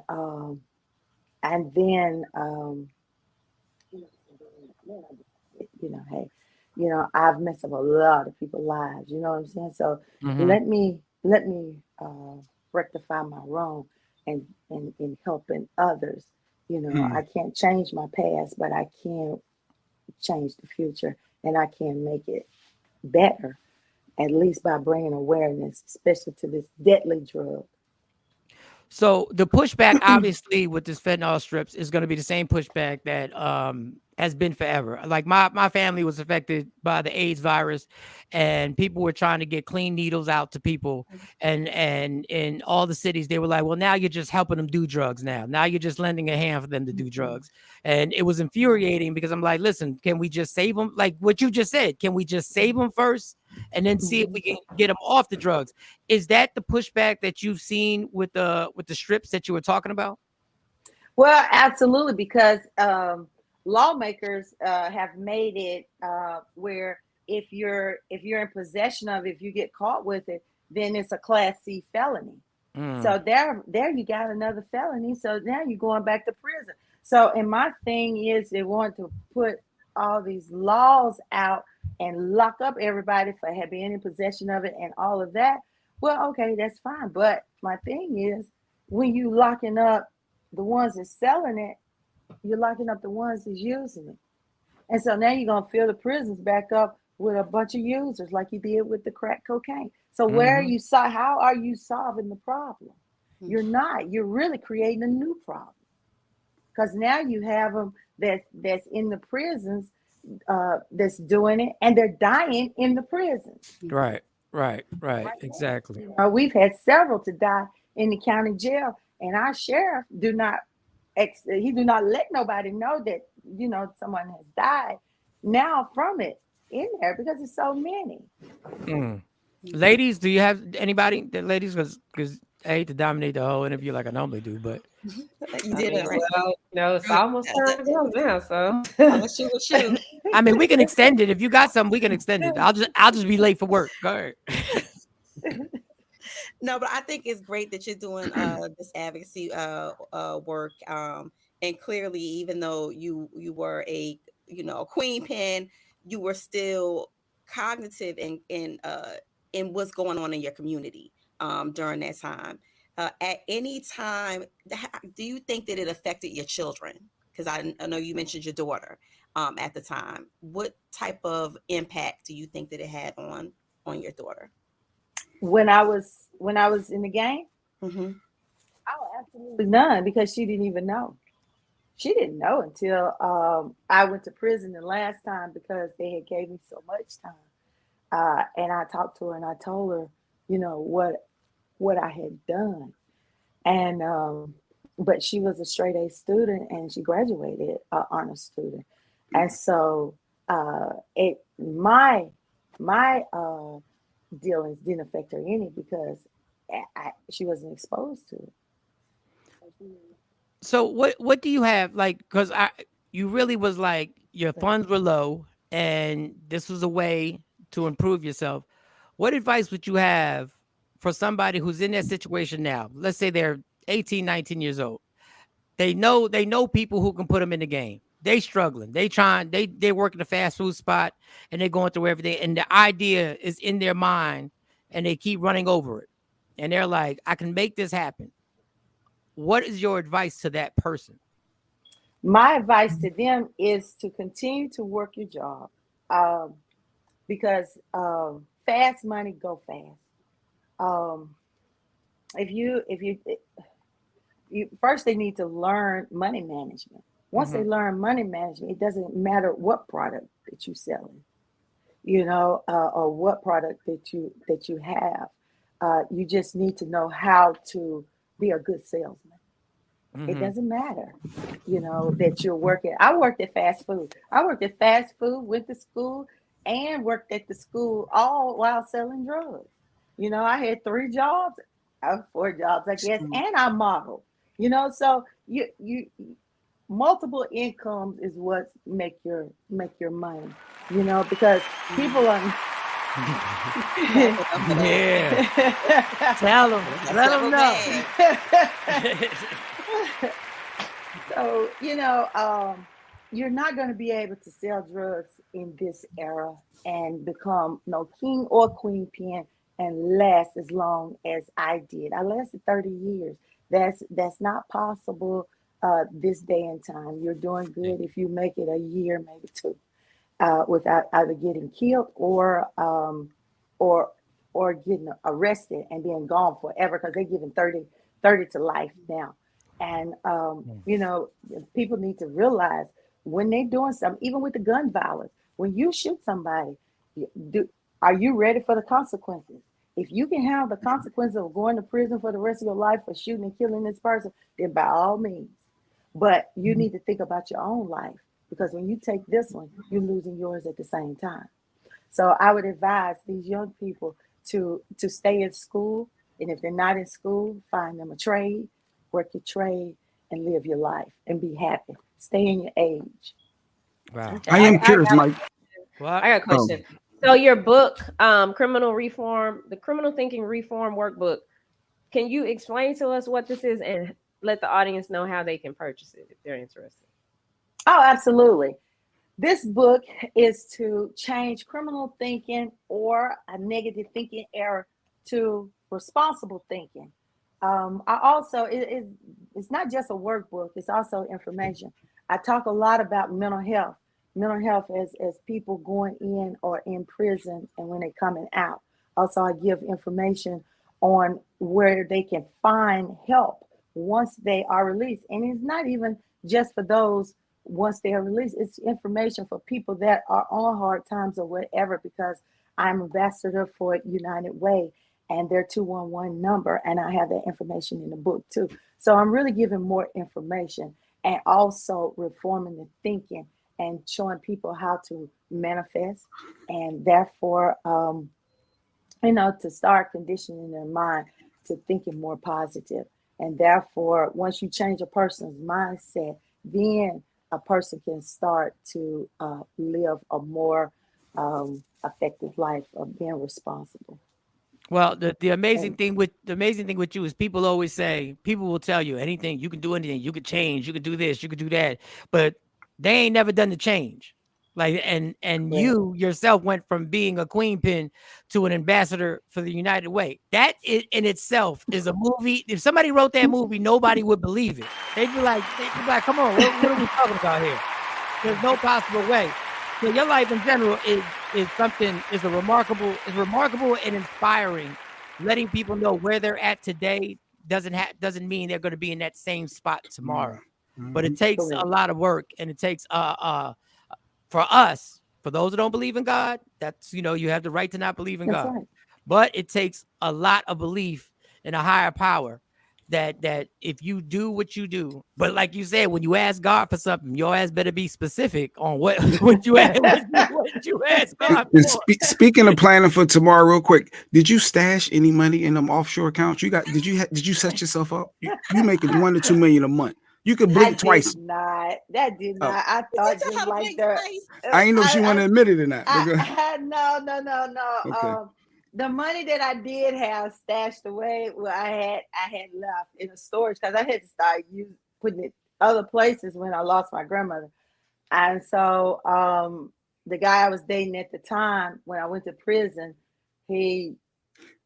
then hey, I've messed up a lot of people's lives. You know what I'm saying? So let me rectify my wrong and in helping others. I can't change my past, but I can change the future, and I can make it better, at least by bringing awareness, especially to this deadly drug. So the pushback, obviously, with this fentanyl strips is going to be the same pushback that has been forever. Like my family was affected by the AIDS virus, and people were trying to get clean needles out to people. And in all the cities, they were like, well, now you're just helping them do drugs now. Now you're just lending a hand for them to do drugs. And it was infuriating because I'm like, listen, can we just save them? Like what you just said, can we just save them first and then see if we can get them off the drugs? Is that the pushback that you've seen with the strips that you were talking about? Well, absolutely, because lawmakers have made it where if you're in possession of it, if you get caught with it, then it's a Class C felony. So there you got another felony. So now you're going back to prison. So, and my thing is they want to put all these laws out and lock up everybody for being in possession of it and all of that. Well, okay, that's fine. But my thing is, when you locking up the ones that's selling it, you're locking up the ones that's using it. And so now you're going to fill the prisons back up with a bunch of users like you did with the crack cocaine. So how are you solving the problem? You're not. You're really creating a new problem. Because now you have them that's in the prisons that's doing it, and they're dying in the prisons. Right. Exactly. We've had several to die in the county jail, and our sheriff do not let nobody know that someone has died now from it in there because it's so many. Ladies, do you have anybody that ladies? Because I hate to dominate the whole interview like I normally do, but you did it right. Well, it's almost time to go now, so shoot. I mean, we can extend it. If you got something, we can extend it. I'll just be late for work. Go ahead. No, but I think it's great that you're doing this advocacy work. And clearly, even though you were a queen pin, you were still cognitive in what's going on in your community during that time. At any time, do you think that it affected your children? Because I know you mentioned your daughter at the time. What type of impact do you think that it had on your daughter? When I was in the game, oh, absolutely none, because she didn't even know. She didn't know until I went to prison the last time because they had gave me so much time. And I talked to her and I told her, what I had done. And but she was a straight A student and she graduated honor student. And so my dealings didn't affect her any because she wasn't exposed to it. So what do you have, like, because you really was like your funds were low and this was a way to improve yourself. What advice would you have for somebody who's in that situation now? Let's say they're 18, 19 years old. They know people who can put them in the game. They struggling. They work at a fast food spot and they're going through everything. And the idea is in their mind and they keep running over it. and they're like, I can make this happen. What is your advice to that person? My advice to them is to continue to work your job, because fast money go fast. If you first, they need to learn money management. Once they learn money management, it doesn't matter what product that you're selling, or what product that you have. You just need to know how to be a good salesman. It doesn't matter, that you're working. I worked at fast food. Went to school, and worked at the school, all while selling drugs. I had 3 jobs, 4 jobs, I guess, and I modeled. So you multiple incomes is what make your money. Because people are. Yeah. Tell them. Let them know. So, you're not going to be able to sell drugs in this era and become no king or queen pin and last as long as I did. I lasted 30 years. That's not possible this day and time. You're doing good if you make it a year, maybe 2, without either getting killed or getting arrested and being gone forever, because they're giving 30 to life now. And, people need to realize when they're doing something, even with the gun violence, when you shoot somebody, are you ready for the consequences? If you can have the consequences of going to prison for the rest of your life for shooting and killing this person, then by all means. But you need to think about your own life, because when you take this one, you're losing yours at the same time. So I would advise these young people to stay in school. And if they're not in school, find them a trade, work your trade, and live your life and be happy. Stay in your age. Wow. I am curious, Mike. I got a question. So your book, the Criminal Thinking Reform Workbook, can you explain to us what this is and let the audience know how they can purchase it if they're interested? Oh, absolutely. This book is to change criminal thinking or a negative thinking error to responsible thinking. It's not just a workbook, it's also information. I talk a lot about mental health as people going in or in prison and when they're coming out. Also, I give information on where they can find help once they are released. And it's not even just for those once they are released, it's information for people that are on hard times or whatever, because I'm ambassador for United Way and their 211 number, and I have that information in the book too. So I'm really giving more information and also reforming the thinking and showing people how to manifest, and therefore, to start conditioning their mind to thinking more positive. And therefore, once you change a person's mindset, then a person can start to live a more effective life of being responsible. Well, the amazing thing with you is people always say, people will tell you anything, you can do anything, you could change, you could do this, you could do that, but they ain't never done the change. Like, and you yourself went from being a queen pin to an ambassador for the United Way. That in itself is a movie. If somebody wrote that movie, nobody would believe it. They'd be like, come on, what are we talking about here? There's no possible way. So your life in general is remarkable and inspiring. Letting people know where they're at today doesn't mean they're going to be in that same spot tomorrow. Mm-hmm. But it takes a lot of work, and it takes for us, for those that don't believe in God, that's, you have the right to not believe in God. Right. But it takes a lot of belief in a higher power that if you do what you do, but like you said, when you ask God for something, your ass better be specific on what you ask God for. Speaking of planning for tomorrow, real quick, did you stash any money in them offshore accounts? Did you set yourself up? You make it $1 to $2 million a month. You could blink twice. That did not. I thought just like that. I ain't know if she want to admit it or not. No. Okay. The money that I did have stashed away, I had left in the storage, because I had to start putting it other places when I lost my grandmother. And so the guy I was dating at the time, when I went to prison, he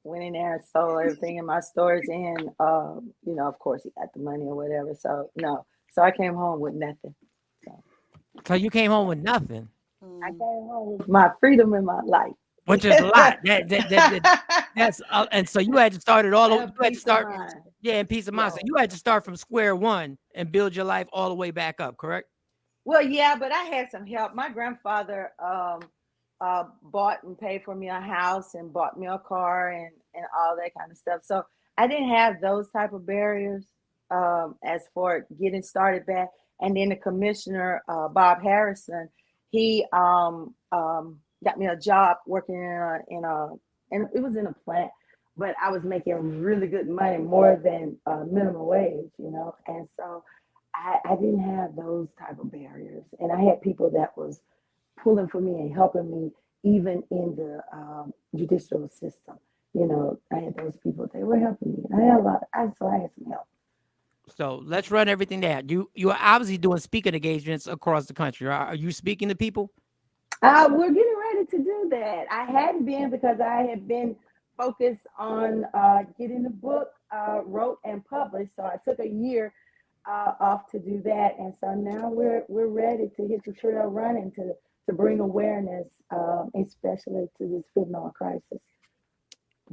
went in there and sold everything in my storage, and of course he got the money or whatever. So no, so I came home with nothing. So you came home with nothing. I came home with my freedom in my life, which is a lot. That's and so you had to start it all over. You had to start, and peace of mind. So you had to start from square one and build your life all the way back up, correct? Well, yeah, but I had some help. My grandfather bought and paid for me a house and bought me a car and all that kind of stuff. So I didn't have those type of barriers as for getting started back. And then the commissioner, Bob Harrison, he got me a job working and it was in a plant, but I was making really good money, more than minimum wage, and so I didn't have those type of barriers, and I had people that was pulling for me and helping me, even in the judicial system. I had those people, they were helping me. I had some help. So let's run everything down. You are obviously doing speaking engagements across the country. Are you speaking to people? We're getting ready to do that. I hadn't been, because I had been focused on getting the book wrote and published. So I took a year off to do that, and so now we're ready to hit the trail running to bring awareness, especially to this fentanyl crisis.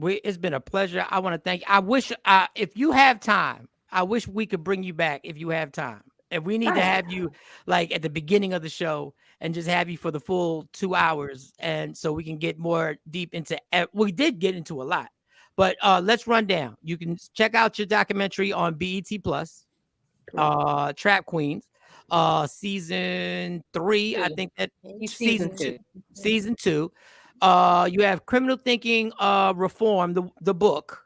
It's been a pleasure. I want to thank you. I wish if you have time, I wish we could bring you back if you have time. And we need to have you like at the beginning of the show and just have you for the full 2 hours. And so we can get more deep into, we did get into a lot, but let's run down. You can check out your documentary on BET Plus, Trap Queens, season 3. I think that season two. You have Criminal Thinking Reform, the book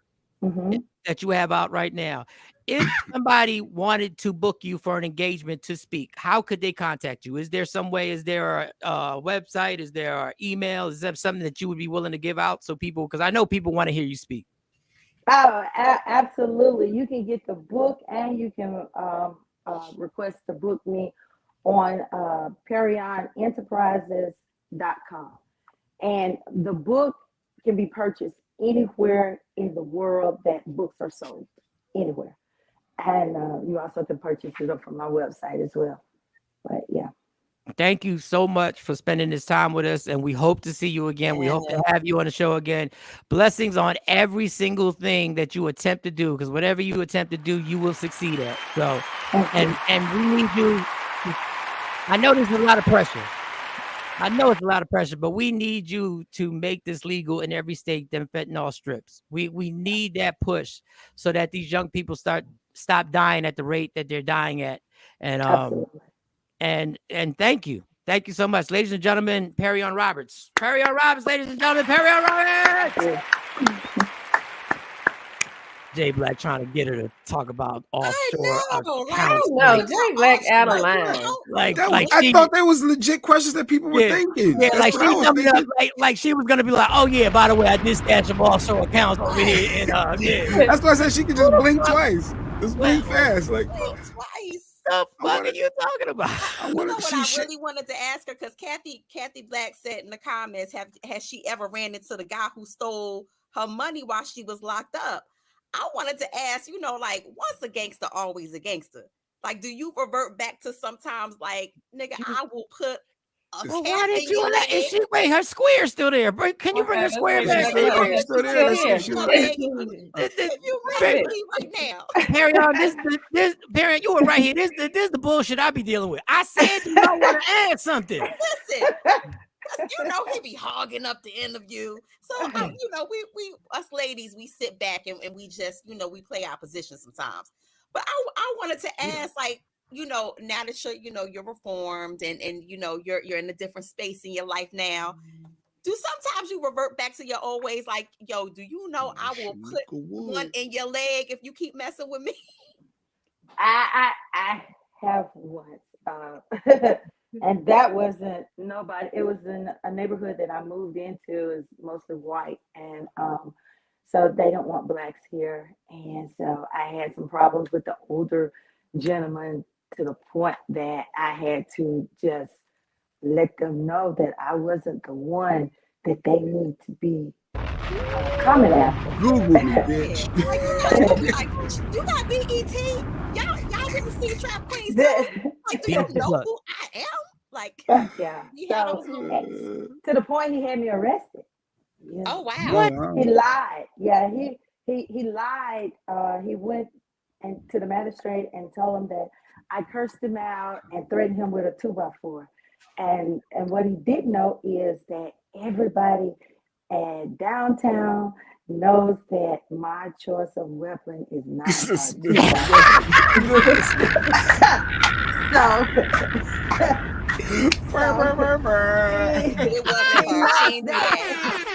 that you have out right now. If somebody wanted to book you for an engagement to speak, how could they contact you? Is there some way? Is there a website? Is there an email? Is that something that you would be willing to give out so people, because I know people want to hear you speak. Oh, absolutely. You can get the book, and you can request to book me on PerrionEnterprises.com. And the book can be purchased anywhere in the world that books are sold, anywhere. And you also can purchase it up from my website as well. But yeah. Thank you so much for spending this time with us, and we hope to see you again. We hope to have you on the show again. Blessings on every single thing that you attempt to do, because whatever you attempt to do, you will succeed at. So, and we need you. I know there's a lot of pressure. But we need you to make this legal in every state, them fentanyl strips. We need that push so that these young people stop dying at the rate that they're dying at. And and thank you so much, ladies and gentlemen. Perrion Roberts, ladies and gentlemen, Perrion Roberts. Jay Black trying to get her to talk about offshore accounts. No, Jay Black out of line. I thought there was legit questions that people were thinking. Yeah, like she was gonna be like, oh yeah, by the way, I did stash some offshore accounts over here. And that's why I said she could just blink twice. Just blink fast, like twice. The fuck are you talking about? You know what I really wanted to ask her, because Kathy Black said in the comments, has she ever ran into the guy who stole her money while she was locked up? I wanted to ask, like, once a gangster, always a gangster. Like, do you revert back to sometimes, like, nigga, I will put a well, why did you let? Wait, her square still there? Can you bring her square back? Still there. If you ready right now, Perrion, this Perrion, you were right here. This is the bullshit I be dealing with. I said you don't want to add something. Listen. He be hogging up the interview. So, we us ladies, we sit back and we just, we play our position sometimes. But I wanted to ask, like, now that you're reformed and you're in a different space in your life now, do sometimes you revert back to your old ways? Like, yo, do you know I will put one in your leg if you keep messing with me? I have once. And that wasn't nobody. It was in a neighborhood that I moved into is mostly white, and so they don't want blacks here. And so I had some problems with the older gentleman, to the point that I had to just let them know that I wasn't the one that they need to be Coming after. Google me, bitch. Like, you got BET? Y'all didn't see Trap Queens too? Like, do you know who I am? Like, yeah. he had So, those movies. to the point he had me arrested. Yeah. Oh wow! What? He lied. Yeah, he lied. He went to the magistrate and told him that I cursed him out and threatened him with a 2x4. And what he didn't know is that everybody at downtown knows that my choice of weapon is not so. It wasn't her. She didn't do that.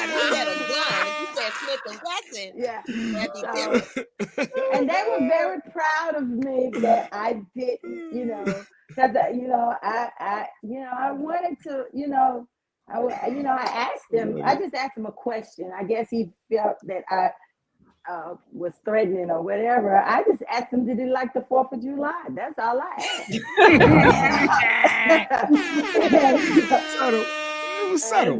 You had a gun. If you said Smith and Wesson, yeah, that'd be different. And they were very proud of me that I didn't, because I wanted to, I asked him. I just asked him a question. I guess he felt that I was threatening or whatever. I just asked him, did he like the 4th of July? That's all I asked. It was subtle.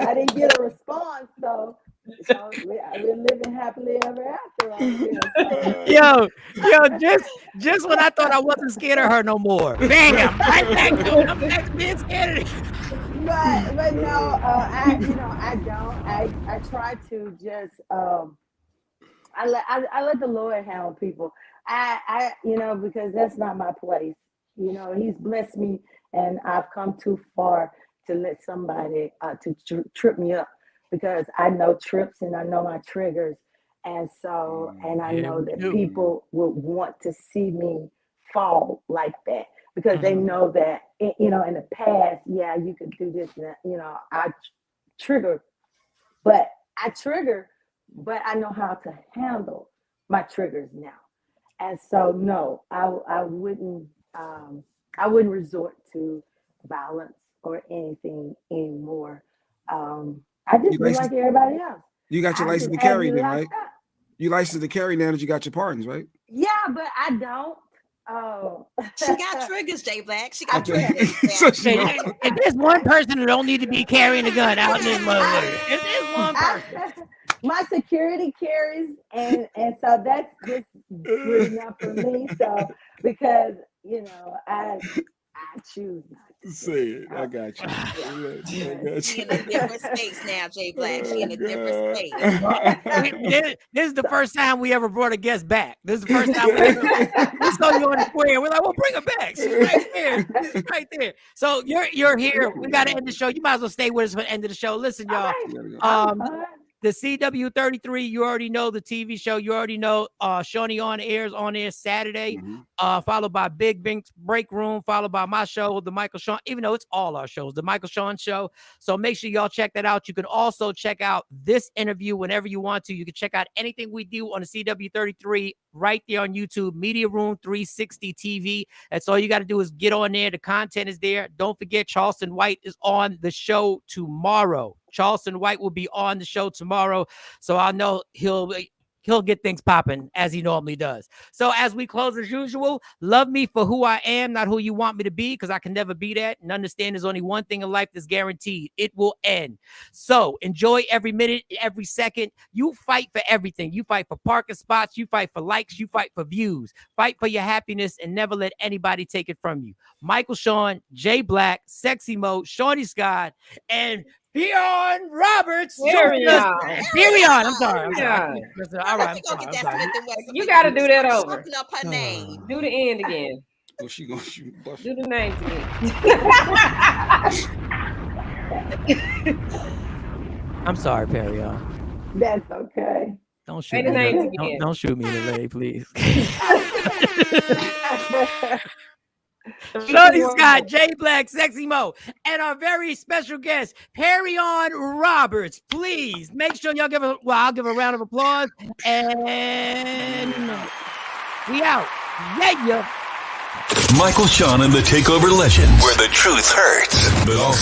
I didn't get a response, so we're living happily ever after. Yo, just when I thought I wasn't scared of her no more, bam! Right back to it. I'm back to being scared of it. But no, I don't. I try to just I let the Lord handle people. I because that's not my place. He's blessed me, and I've come too far to let somebody to trip me up, because I know trips and I know my triggers, and so I know that people would want to see me fall like that, because they know that in the past, yeah, you could do this, and I trigger, but I know how to handle my triggers now, and so no, I wouldn't resort to violence or anything anymore. I just feel like everybody else. You got your license to carry then, right? You licensed to carry now that you got your pardons, right? Yeah, but I don't. Oh, she got triggers, J Black. She got triggers. If there's one person who don't need to be carrying a gun out in this motherfucker, if there's one person. My security carries, and so that's just good enough for me. So because I choose not to say it. I got you. She in a different space now, J Black. She in a different space. This is the first time we ever brought a guest back. This is the first time we saw you on the square. We're like, well, bring her back. She's right there. She's right there. So you're here. We got to end the show. You might as well stay with us for the end of the show. Listen, y'all. The CW33, you already know the TV show. You already know Shawnee on air Saturday, followed by Big Bink's Break Room, followed by my show, The Michael Shawn, even though it's all our shows, The Michael Shawn Show. So make sure y'all check that out. You can also check out this interview whenever you want to. You can check out anything we do on the CW33 right there on YouTube, Media Room 360 TV. That's all you got to do is get on there. The content is there. Don't forget, Charleston White is on the show tomorrow. Charleston White will be on the show tomorrow, so I know he'll get things popping as he normally does. So as we close as usual, love me for who I am, not who you want me to be, because I can never be that. And understand there's only one thing in life that's guaranteed. It will end. So enjoy every minute, every second. You fight for everything. You fight for parking spots. You fight for likes. You fight for views. Fight for your happiness and never let anybody take it from you. Michael Shawn, J Black, Sexy Mo, Shawnee Scott, and Perrion Roberts. Perrion. I'm sorry. All right. You got to do that over. Up her name. Do the end again. Well, she gonna shoot. Do the names again. I'm sorry, Perrion. That's okay. Don't shoot me. Don't shoot me in the leg, please. Shawnee Scott, J Black, Sexy Mo, and our very special guest, Perrion Roberts. Please make sure y'all give I'll give a round of applause. And we out. Yeah. Michael Shawn and the Takeover Legends, where the truth hurts, but also